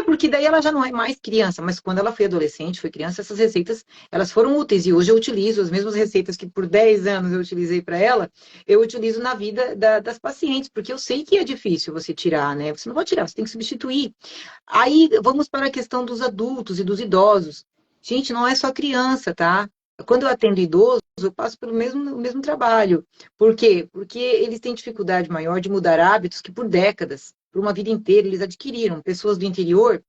Porque daí ela já não é mais criança, mas quando ela foi adolescente, foi criança, essas receitas, elas foram úteis, e hoje eu utilizo as mesmas receitas que por 10 anos eu utilizei para ela, eu utilizo na vida das pacientes, porque eu sei que é difícil você tirar, né? Você não vai tirar, você tem que substituir. Aí, vamos para a questão dos adultos e dos idosos. Gente, não é só criança, tá? Quando eu atendo idoso, eu passo pelo mesmo trabalho. Por quê? Porque eles têm dificuldade maior de mudar hábitos que por décadas, por uma vida inteira, eles adquiriram. Pessoas do interior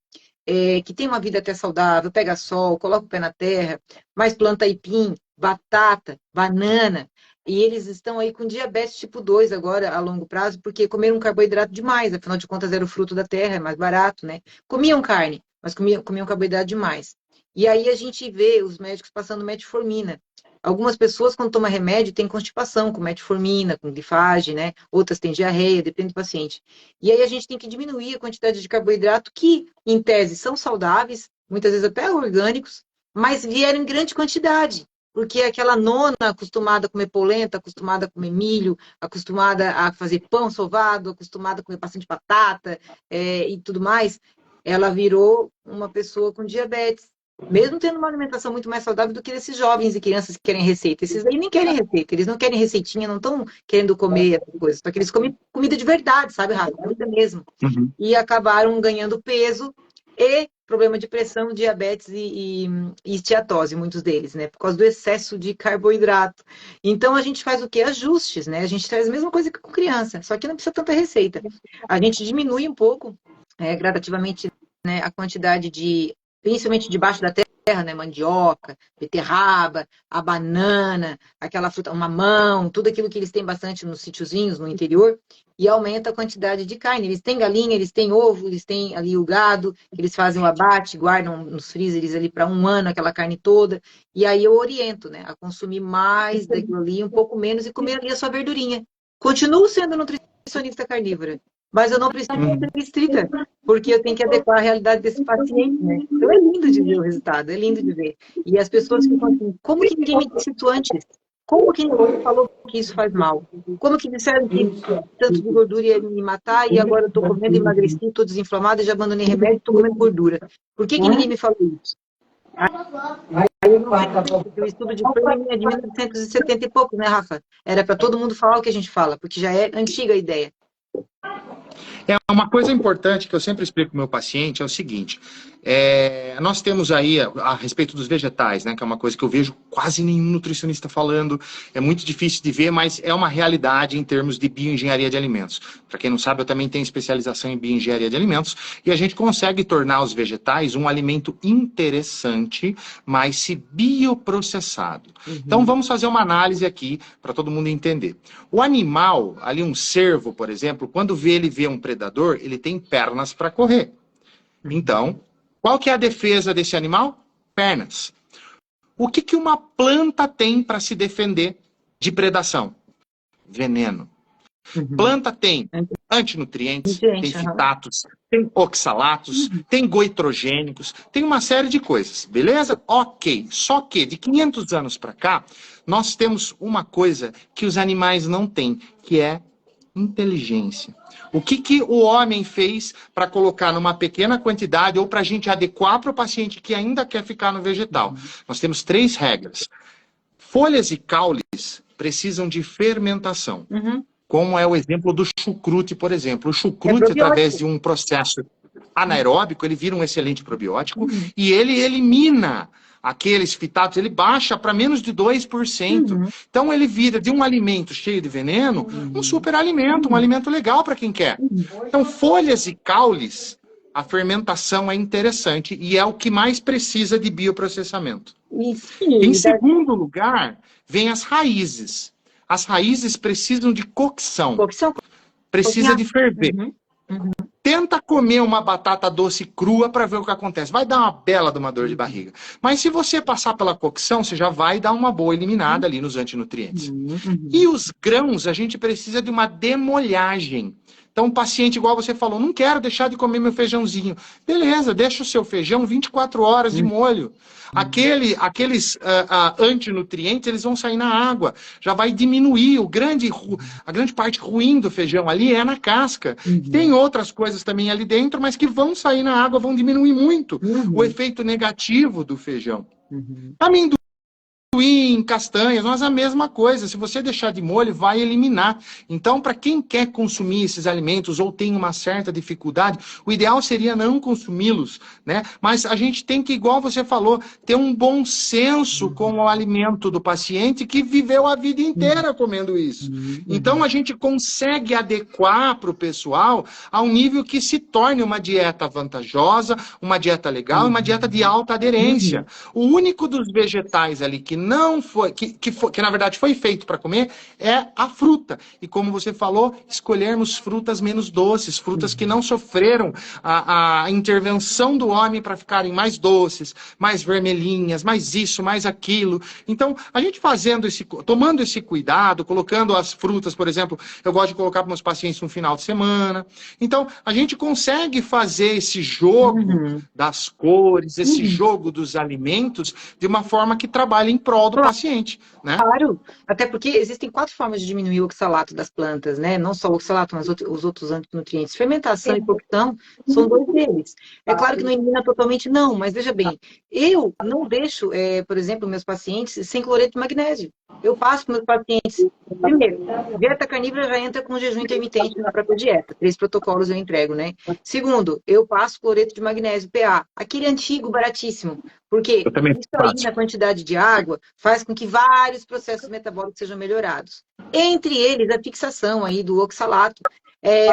que têm uma vida até saudável, pega sol, coloca o pé na terra, mas planta aipim, batata, banana. E eles estão aí com diabetes tipo 2 agora, a longo prazo, porque comeram carboidrato demais, afinal de contas era o fruto da terra, é mais barato, né? Comiam carne, mas comiam carboidrato demais. E aí a gente vê os médicos passando metformina. Algumas pessoas, quando tomam remédio, têm constipação com metformina, com glifage, né? Outras têm diarreia, depende do paciente. E aí a gente tem que diminuir a quantidade de carboidrato, que, em tese, são saudáveis, muitas vezes até orgânicos, mas vieram em grande quantidade. Porque aquela nona acostumada a comer polenta, acostumada a comer milho, acostumada a fazer pão sovado, acostumada a comer bastante batata e tudo mais, ela virou uma pessoa com diabetes. Mesmo tendo uma alimentação muito mais saudável do que esses jovens e crianças que querem receita. Esses aí nem querem receita, eles não querem receitinha, não estão querendo comer essas coisas. Só que eles comem comida de verdade, sabe, Rafa? Comida mesmo. Uhum. E acabaram ganhando peso e problema de pressão, diabetes e esteatose, muitos deles, né? Por causa do excesso de carboidrato. Então a gente faz o quê? Ajustes, né? A gente traz a mesma coisa que com criança, só que não precisa tanta receita. A gente diminui um pouco, gradativamente, né, a quantidade de, principalmente debaixo da terra, né? Mandioca, beterraba, a banana, aquela fruta, o mamão, tudo aquilo que eles têm bastante nos sítiozinhos, no interior, e aumenta a quantidade de carne. Eles têm galinha, eles têm ovo, eles têm ali o gado, eles fazem o abate, guardam nos freezers ali para um ano aquela carne toda, e aí eu oriento, né, a consumir mais daquilo ali, um pouco menos, e comer ali a sua verdurinha. Continuo sendo nutricionista carnívora, mas eu não preciso ser restrita, porque eu tenho que adequar a realidade desse paciente, né? Então é lindo de ver o resultado, é lindo de ver. E as pessoas ficam assim, como que ninguém me disse isso antes? Como que ninguém falou que isso faz mal? Como que disseram que tanto de gordura ia me matar e agora eu estou comendo, emagreci, estou desinflamada, já abandonei remédio, estou comendo gordura? Por que ninguém me falou isso? Aí eu não sei, porque o estudo de Framingham é de 1970 e pouco, né, Rafa? Era para todo mundo falar o que a gente fala, porque já é antiga a ideia. É uma coisa importante que eu sempre explico para o meu paciente é o seguinte: nós temos aí a respeito dos vegetais, né, que é uma coisa que eu vejo quase nenhum nutricionista falando, é muito difícil de ver, mas é uma realidade em termos de bioengenharia de alimentos. Para quem não sabe, eu também tenho especialização em bioengenharia de alimentos e a gente consegue tornar os vegetais um alimento interessante, mas se bioprocessado. Então vamos fazer uma análise aqui para todo mundo entender. O animal, ali um cervo, por exemplo, quando ele vê um predador, ele tem pernas para correr. Então, qual que é a defesa desse animal? Pernas. O que uma planta tem para se defender de predação? Veneno. Planta tem antinutrientes, tem fitatos, tem oxalatos, tem goitrogênicos, tem uma série de coisas, beleza? Ok, só que de 500 anos para cá, nós temos uma coisa que os animais não têm, que é inteligência. O que o homem fez para colocar numa pequena quantidade ou para a gente adequar para o paciente que ainda quer ficar no vegetal? Nós temos 3 regras. Folhas e caules precisam de fermentação. Como é o exemplo do chucrute, por exemplo. O chucrute, através de um processo anaeróbico, ele vira um excelente probiótico e ele elimina aqueles fitatos, ele baixa para menos de 2%. Então ele vira de um alimento cheio de veneno, um super alimento, um alimento legal para quem quer. Então folhas e caules, a fermentação é interessante e é o que mais precisa de bioprocessamento. Em segundo lugar, vem as raízes. As raízes precisam de cocção. Precisa de ferver. Tenta comer uma batata doce crua para ver o que acontece. Vai dar uma bela de uma dor de barriga. Mas se você passar pela cocção, você já vai dar uma boa eliminada ali nos antinutrientes. E os grãos, a gente precisa de uma demolhagem. Então, um paciente, igual você falou, não quero deixar de comer meu feijãozinho. Beleza, deixa o seu feijão 24 horas de molho. Aqueles antinutrientes, eles vão sair na água. Já vai diminuir. A grande parte ruim do feijão ali é na casca. Tem outras coisas também ali dentro, mas que vão sair na água, vão diminuir muito o efeito negativo do feijão. Amendoim, castanhas, mas a mesma coisa. Se você deixar de molho, vai eliminar. Então, para quem quer consumir esses alimentos ou tem uma certa dificuldade, o ideal seria não consumi-los, né? Mas a gente tem que, igual você falou, ter um bom senso com o alimento do paciente que viveu a vida inteira comendo isso. Então, a gente consegue adequar para o pessoal a um nível que se torne uma dieta vantajosa, uma dieta legal, uma dieta de alta aderência. O único dos vegetais ali que não foi, que na verdade foi feito para comer, é a fruta. E como você falou, escolhermos frutas menos doces, frutas que não sofreram a intervenção do homem para ficarem mais doces, mais vermelhinhas, mais isso, mais aquilo. Então, a gente tomando esse cuidado, colocando as frutas, por exemplo, eu gosto de colocar para meus pacientes no final de semana. Então, a gente consegue fazer esse jogo das cores, esse jogo dos alimentos, de uma forma que trabalhe em prol do paciente, né? Claro, até porque existem 4 formas de diminuir o oxalato das plantas, né? Não só o oxalato, mas os outros antinutrientes. Fermentação e cocção são 2 deles. É claro que não elimina totalmente, não, mas veja bem, eu não deixo, por exemplo, meus pacientes sem cloreto de magnésio. Eu passo para meus pacientes, primeiro, dieta carnívora já entra com jejum intermitente na própria dieta. 3 protocolos eu entrego, né? Segundo, eu passo cloreto de magnésio, PA, aquele antigo, baratíssimo. Porque isso aí, na quantidade de água, faz com que vários processos metabólicos sejam melhorados. Entre eles, a fixação aí do oxalato.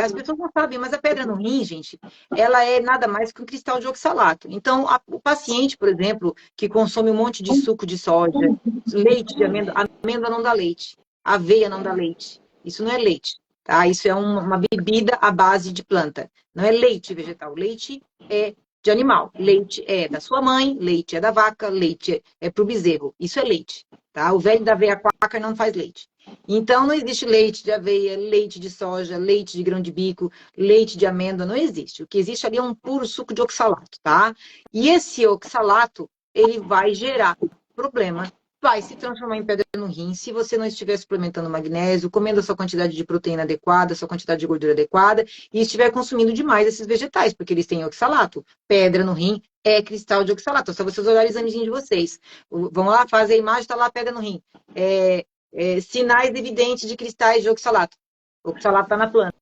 As pessoas não sabem, mas a pedra no rim, gente, ela é nada mais que um cristal de oxalato. Então, o paciente, por exemplo, que consome um monte de suco de soja, leite de amêndoa, amêndoa não dá leite, aveia não dá leite. Isso não é leite, tá? Isso é uma bebida à base de planta. Não é leite vegetal. Leite é de animal. Leite é da sua mãe, leite é da vaca, leite é para o bezerro. Isso é leite, tá? O velho da aveia quaker não faz leite. Então, não existe leite de aveia, leite de soja, leite de grão de bico, leite de amêndoa, não existe. O que existe ali é um puro suco de oxalato, tá? E esse oxalato, ele vai gerar problema, vai se transformar em pedra no rim se você não estiver suplementando magnésio, comendo a sua quantidade de proteína adequada, a sua quantidade de gordura adequada e estiver consumindo demais esses vegetais, porque eles têm oxalato. Pedra no rim é cristal de oxalato. É só vocês olharem o examezinho de vocês. Vão lá, fazem a imagem, está lá a pedra no rim. Sinais evidentes de cristais de oxalato. O oxalato está na planta.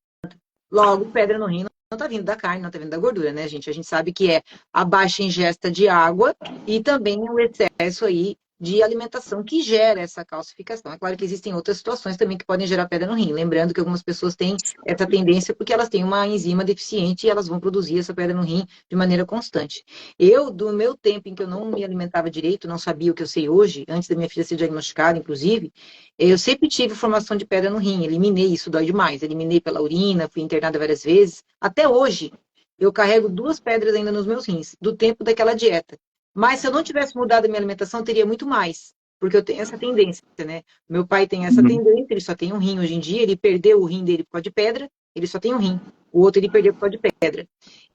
Logo, pedra no rim não está vindo da carne, não está vindo da gordura, né, gente? A gente sabe que é a baixa ingesta de água e também o excesso aí de alimentação que gera essa calcificação. É claro que existem outras situações também que podem gerar pedra no rim. Lembrando que algumas pessoas têm essa tendência porque elas têm uma enzima deficiente e elas vão produzir essa pedra no rim de maneira constante. Eu, do meu tempo em que eu não me alimentava direito, não sabia o que eu sei hoje, antes da minha filha ser diagnosticada, inclusive, eu sempre tive formação de pedra no rim. Eliminei, isso dói demais. Eliminei pela urina, fui internada várias vezes. Até hoje, eu carrego 2 pedras ainda nos meus rins, do tempo daquela dieta. Mas se eu não tivesse mudado a minha alimentação, teria muito mais. Porque eu tenho essa tendência, né? Meu pai tem essa tendência, ele só tem um rim hoje em dia, ele perdeu o rim dele por causa de pedra, ele só tem um rim. O outro ele perdeu por causa de pedra.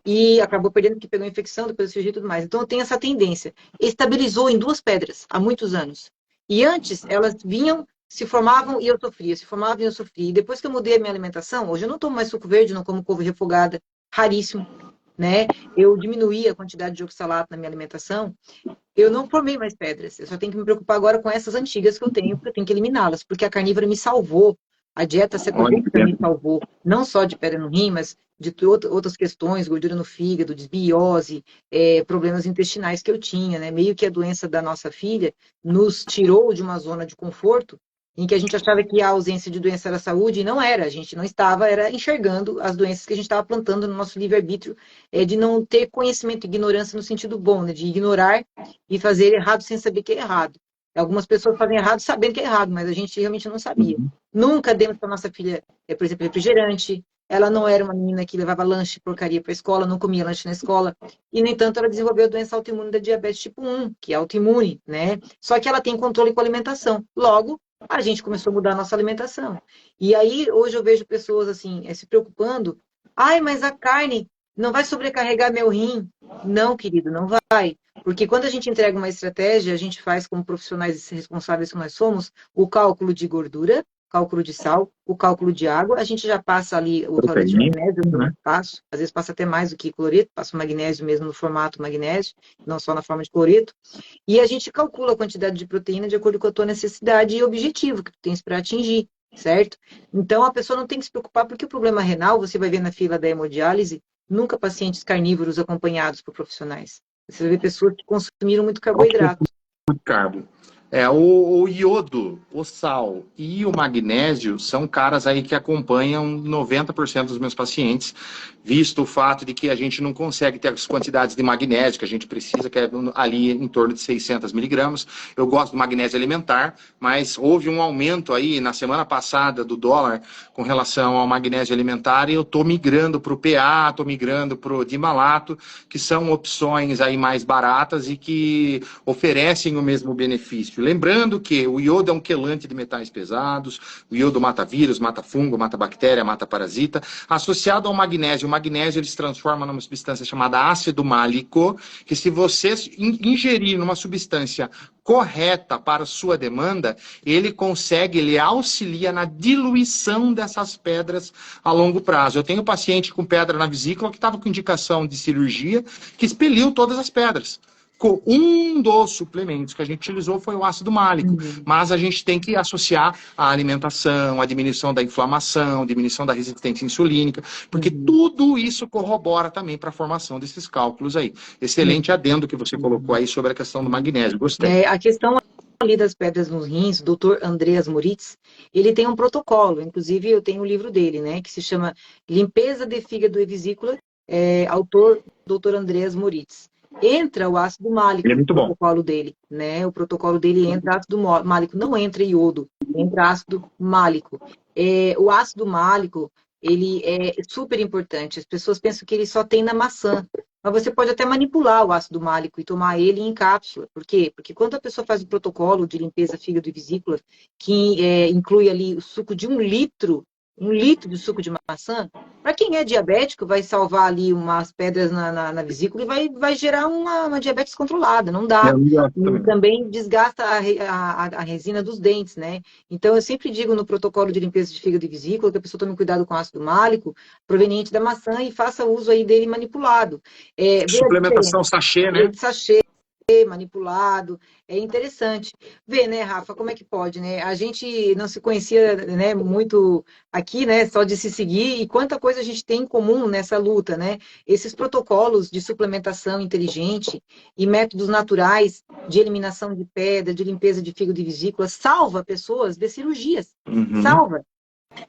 E acabou perdendo porque pegou infecção, depois cirurgia e tudo mais. Então eu tenho essa tendência. Estabilizou em 2 pedras há muitos anos. E antes, elas vinham, se formavam e eu sofria, se formavam e eu sofria. E depois que eu mudei a minha alimentação, hoje eu não tomo mais suco verde, não como couve refogada, raríssimo. Né? Eu diminuí a quantidade de oxalato na minha alimentação, eu não formei mais pedras. Eu só tenho que me preocupar agora com essas antigas que eu tenho, porque eu tenho que eliminá-las, porque a carnívora me salvou, a dieta cetogênica me salvou, não só de pedra no rim, mas de outras questões, gordura no fígado, desbiose, problemas intestinais que eu tinha, né? Meio que a doença da nossa filha nos tirou de uma zona de conforto em que a gente achava que a ausência de doença era saúde, e não era. A gente não estava, era enxergando as doenças que a gente estava plantando no nosso livre-arbítrio, de não ter conhecimento, ignorância no sentido bom, né, de ignorar e fazer errado sem saber que é errado. Algumas pessoas fazem errado sabendo que é errado, mas a gente realmente não sabia. Nunca demos para nossa filha, por exemplo, refrigerante. Ela não era uma menina que levava lanche, porcaria para a escola, não comia lanche na escola. E, no entanto, ela desenvolveu a doença autoimune da diabetes tipo 1, que é autoimune, né? Só que ela tem controle com a alimentação. Logo, a gente começou a mudar a nossa alimentação. E aí, hoje eu vejo pessoas, assim, se preocupando. Ai, mas a carne não vai sobrecarregar meu rim? Não, querido, não vai. Porque quando a gente entrega uma estratégia, a gente faz, como profissionais responsáveis que nós somos, o cálculo de gordura, cálculo de sal, o cálculo de água, a gente já passa ali o cloreto de magnésio, eu passo, às vezes passa até mais do que cloreto, passa o magnésio mesmo no formato magnésio, não só na forma de cloreto, e a gente calcula a quantidade de proteína de acordo com a tua necessidade e objetivo que tu tens para atingir, certo? Então a pessoa não tem que se preocupar, porque o problema renal, você vai ver na fila da hemodiálise, nunca pacientes carnívoros acompanhados por profissionais. Você vai ver pessoas que consumiram muito carboidrato. Muito carbo. O iodo, o sal e o magnésio são caras aí que acompanham 90% dos meus pacientes, visto o fato de que a gente não consegue ter as quantidades de magnésio que a gente precisa, que é ali em torno de 600 miligramas. Eu gosto do magnésio alimentar, mas houve um aumento aí na semana passada do dólar com relação ao magnésio alimentar e eu estou migrando para o PA, estou migrando para o dimalato, que são opções aí mais baratas e que oferecem o mesmo benefício. Lembrando que o iodo é um quelante de metais pesados, o iodo mata vírus, mata fungo, mata bactéria, mata parasita. Associado ao magnésio, o magnésio ele se transforma numa substância chamada ácido málico, que se você ingerir numa substância correta para a sua demanda, ele auxilia na diluição dessas pedras a longo prazo. Eu tenho paciente com pedra na vesícula que estava com indicação de cirurgia, que expeliu todas as pedras. Um dos suplementos que a gente utilizou foi o ácido málico, mas a gente tem que associar a alimentação, a diminuição da inflamação, diminuição da resistência insulínica, porque tudo isso corrobora também para a formação desses cálculos aí. Excelente adendo que você colocou aí sobre a questão do magnésio, gostei. A questão ali das pedras nos rins, o Dr. Andreas Moritz, ele tem um protocolo, inclusive eu tenho o livro dele, né, que se chama Limpeza de Fígado e Vesícula, autor Dr. Andreas Moritz. Entra o ácido málico no protocolo dele, né? O protocolo dele entra ácido málico, não entra iodo, entra ácido málico. O ácido málico, ele é super importante. As pessoas pensam que ele só tem na maçã, mas você pode até manipular o ácido málico e tomar ele em cápsula. Por quê? Porque quando a pessoa faz o protocolo de limpeza fígado e vesícula, que inclui ali o suco de 1 litro de suco de maçã, para quem é diabético, vai salvar ali umas pedras na vesícula e vai gerar uma diabetes controlada, não dá. E também desgasta a resina dos dentes, né? Então, eu sempre digo no protocolo de limpeza de fígado e vesícula que a pessoa tome cuidado com ácido málico proveniente da maçã e faça uso aí dele manipulado. Suplementação sachê, né? Sachê manipulado, é interessante ver, né, Rafa, como é que pode, né? A gente não se conhecia, né, muito aqui, né, só de se seguir, e quanta coisa a gente tem em comum nessa luta, né? Esses protocolos de suplementação inteligente e métodos naturais de eliminação de pedra, de limpeza de fígado e vesícula, salva pessoas de cirurgias, salva.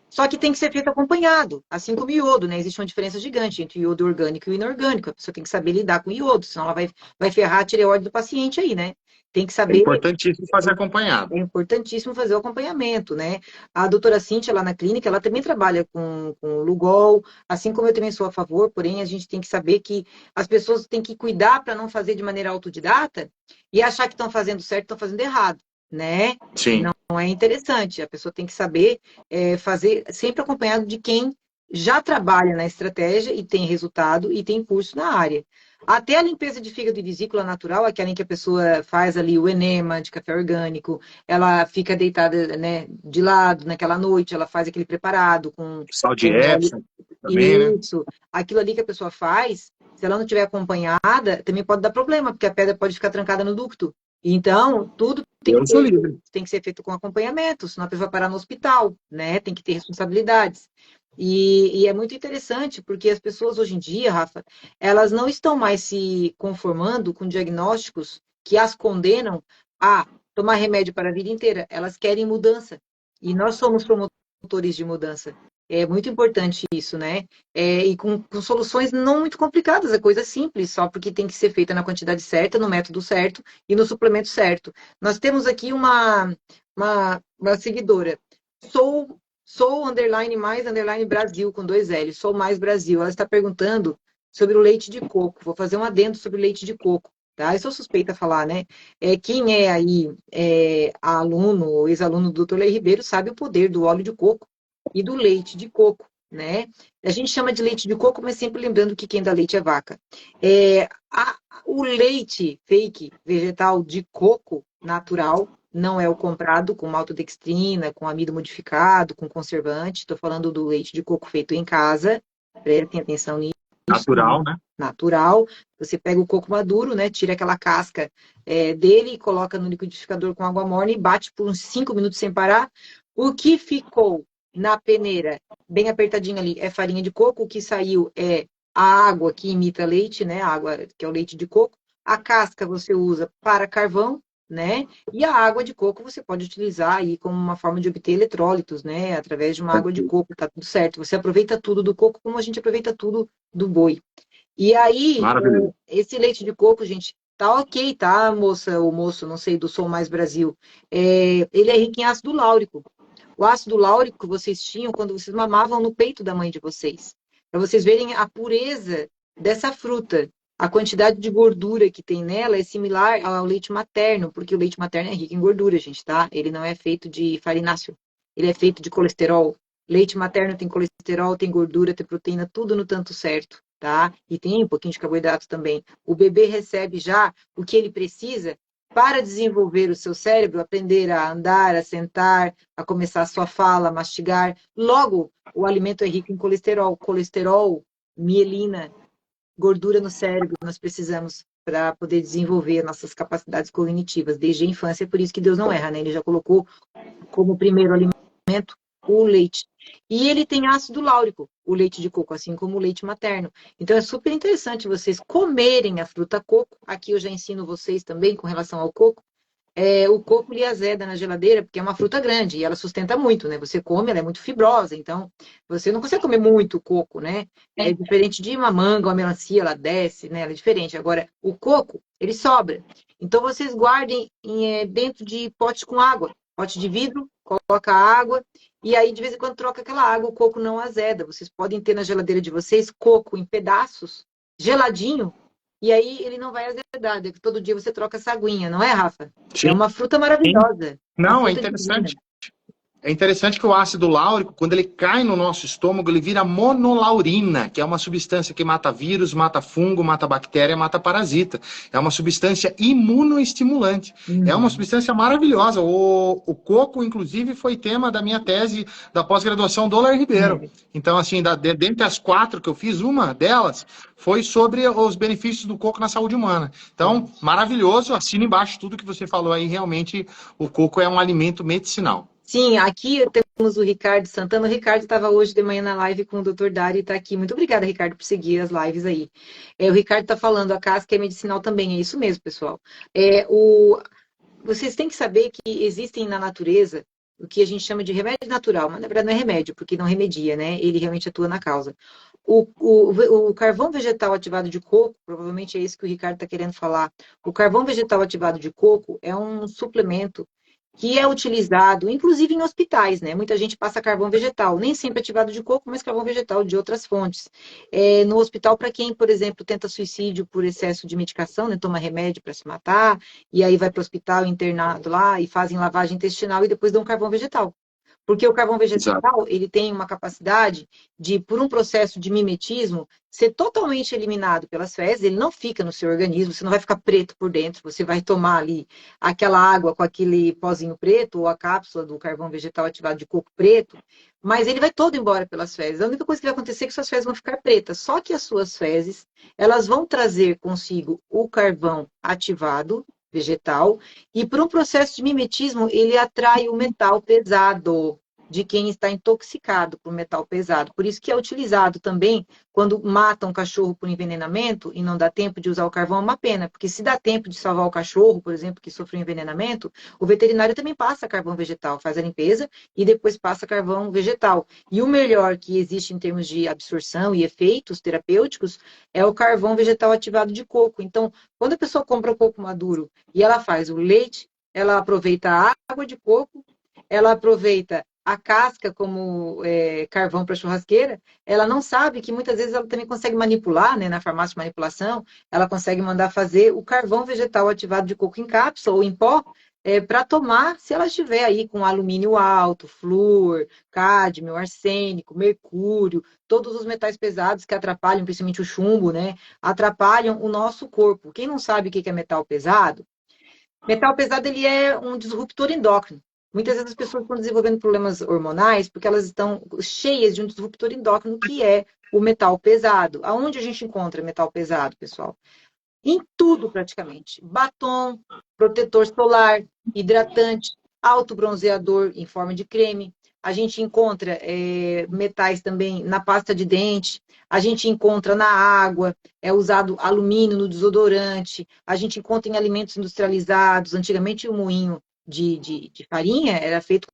Só que tem que ser feito acompanhado, assim como o iodo, né? Existe uma diferença gigante entre o iodo orgânico e o inorgânico. A pessoa tem que saber lidar com o iodo, senão ela vai ferrar a tireoide do paciente aí, né? Tem que saber. É importantíssimo fazer acompanhado. É importantíssimo fazer o acompanhamento, né? A doutora Cíntia, lá na clínica, ela também trabalha com Lugol, assim como eu também sou a favor, porém a gente tem que saber que as pessoas têm que cuidar para não fazer de maneira autodidata e achar que estão fazendo certo, estão fazendo errado, né? Sim. Não é interessante. A pessoa tem que saber fazer sempre acompanhado de quem já trabalha na estratégia e tem resultado e tem curso na área. Até a limpeza de fígado e vesícula natural, aquela em que a pessoa faz ali o enema de café orgânico, ela fica deitada, né, de lado naquela noite, ela faz aquele preparado com sal de Epsom também, isso, né? Aquilo ali que a pessoa faz, se ela não tiver acompanhada, também pode dar problema, porque a pedra pode ficar trancada no ducto. Então, tudo tem que ser feito com acompanhamento, senão a pessoa vai parar no hospital, né? Tem que ter responsabilidades. E é muito interessante, porque as pessoas hoje em dia, Rafa, elas não estão mais se conformando com diagnósticos que as condenam a tomar remédio para a vida inteira. Elas querem mudança. E nós somos promotores de mudança. É muito importante isso, né? E com soluções não muito complicadas, é coisa simples, só porque tem que ser feita na quantidade certa, no método certo e no suplemento certo. Nós temos aqui uma seguidora, sou underline mais underline Brasil, com 2 L, sou mais Brasil. Ela está perguntando sobre o leite de coco. Vou fazer um adendo sobre o leite de coco. Tá? Eu sou suspeita a falar, né? Quem é aí aluno ou ex-aluno do Dr. Lei Ribeiro sabe o poder do óleo de coco e do leite de coco, né? A gente chama de leite de coco, mas sempre lembrando que quem dá leite é vaca. O leite fake vegetal de coco natural não é o comprado com maltodextrina, com amido modificado, com conservante. Estou falando do leite de coco feito em casa. Prestem atenção nisso. Natural, né? Natural. Você pega o coco maduro, né? Tira aquela casca dele, coloca no liquidificador com água morna e bate por uns 5 minutos sem parar. O que ficou na peneira, bem apertadinho ali, é farinha de coco. O que saiu é a água que imita leite, né? A água que é o leite de coco. A casca você usa para carvão né? E a água de coco você pode utilizar aí como uma forma de obter eletrólitos, né? Através de uma água de coco, tá tudo certo. Você aproveita tudo do coco como a gente aproveita tudo do boi. E aí, Maravilhoso. esse leite de coco, gente, tá ok, tá, moça ou moço, não sei, do Sou Mais Brasil. Ele é rico em ácido láurico. O ácido láurico que vocês tinham quando vocês mamavam no peito da mãe de vocês. Para vocês verem a pureza dessa fruta. A quantidade de gordura que tem nela é similar ao leite materno, porque o leite materno é rico em gordura, gente, tá? Ele não é feito de farináceo, ele é feito de colesterol. Leite materno tem colesterol, tem gordura, tem proteína, tudo no tanto certo, tá? E tem um pouquinho de carboidrato também. O bebê recebe já o que ele precisa para desenvolver o seu cérebro, aprender a andar, a sentar, a começar a sua fala, a mastigar. Logo, o alimento é rico em colesterol. Colesterol, mielina, gordura no cérebro, nós precisamos para poder desenvolver nossas capacidades cognitivas desde a infância. Por isso que Deus não erra, né? Ele já colocou como primeiro alimento o leite. E ele tem ácido láurico, o leite de coco, assim como o leite materno. Então é super interessante vocês comerem a fruta coco. Aqui eu já ensino vocês também com relação ao coco. O coco lhe azeda na geladeira, porque é uma fruta grande e ela sustenta muito, né? Você come, ela é muito fibrosa, então você não consegue comer muito coco, né? É diferente de uma manga, uma melancia, ela desce, né? Ela é diferente. Agora, o coco, ele sobra. Então vocês guardem dentro de potes com água, pote de vidro, coloca água e aí de vez em quando troca aquela água, o coco não azeda. Vocês podem ter na geladeira de vocês coco em pedaços, geladinho, e aí ele não vai azedar. Todo dia você troca essa aguinha, não é, Rafa? É Sim, uma fruta sim. maravilhosa, uma Não, é fruta divina. interessante. É interessante que o ácido láurico, quando ele cai no nosso estômago, ele vira monolaurina, que é uma substância que mata vírus, mata fungo, mata bactéria, mata parasita. É uma substância imunoestimulante. É uma Uhum. substância maravilhosa. O coco, inclusive, foi tema da minha tese da pós-graduação do Lar Ribeiro. É. Então, assim, dentre as 4 que eu fiz, uma delas foi sobre os benefícios do coco na saúde humana. Então, maravilhoso. Assina embaixo tudo que você falou aí. Realmente, o coco é um alimento medicinal. Sim, aqui temos o Ricardo Santana. O Ricardo estava hoje de manhã na live com o Dr. Dari e está aqui. Muito obrigada, Ricardo, por seguir as lives aí. O Ricardo está falando, a casca é medicinal também. É isso mesmo, pessoal. Vocês têm que saber que existem na natureza o que a gente chama de remédio natural, mas na verdade não é remédio, porque não remedia, né? Ele realmente atua na causa. O carvão vegetal ativado de coco, provavelmente é isso que o Ricardo está querendo falar. O carvão vegetal ativado de coco é um suplemento que é utilizado, inclusive em hospitais, né? Muita gente passa carvão vegetal, nem sempre ativado de coco, mas carvão vegetal de outras fontes. No hospital, para quem, por exemplo, tenta suicídio por excesso de medicação, né? Toma remédio para se matar, e aí vai para o hospital internado lá e fazem lavagem intestinal e depois dão carvão vegetal. Porque o carvão Exato. vegetal, ele tem uma capacidade de, por um processo de mimetismo, ser totalmente eliminado pelas fezes, ele não fica no seu organismo, você não vai ficar preto por dentro, você vai tomar ali aquela água com aquele pozinho preto, ou a cápsula do carvão vegetal ativado de coco preto, mas ele vai todo embora pelas fezes. A única coisa que vai acontecer é que suas fezes vão ficar pretas, só que as suas fezes, elas vão trazer consigo o carvão ativado, vegetal, e por um processo de mimetismo, ele atrai o metal pesado de quem está intoxicado por metal pesado. Por isso que é utilizado também quando mata um cachorro por envenenamento e não dá tempo de usar o carvão, é uma pena, porque se dá tempo de salvar o cachorro, por exemplo, que sofreu envenenamento, o veterinário também passa carvão vegetal, faz a limpeza e depois passa carvão vegetal. E o melhor que existe em termos de absorção e efeitos terapêuticos é o carvão vegetal ativado de coco. Então, quando a pessoa compra o coco maduro e ela faz o leite, ela aproveita a água de coco, ela aproveita a casca como carvão para churrasqueira, ela não sabe que muitas vezes ela também consegue manipular, né, na farmácia de manipulação, ela consegue mandar fazer o carvão vegetal ativado de coco em cápsula ou em pó, para tomar se ela estiver aí com alumínio alto, flúor, cádmio, arsênico, mercúrio, todos os metais pesados que atrapalham, principalmente o chumbo, né, atrapalham o nosso corpo. Quem não sabe o que é metal pesado ele é um disruptor endócrino. Muitas vezes as pessoas estão desenvolvendo problemas hormonais porque elas estão cheias de um disruptor endócrino que é o metal pesado. Aonde a gente encontra metal pesado, pessoal? Em tudo praticamente. Batom, protetor solar, hidratante, autobronzeador em forma de creme, a gente encontra metais também na pasta de dente, a gente encontra na água, é usado alumínio no desodorante, a gente encontra em alimentos industrializados. Antigamente o moinho de farinha era feito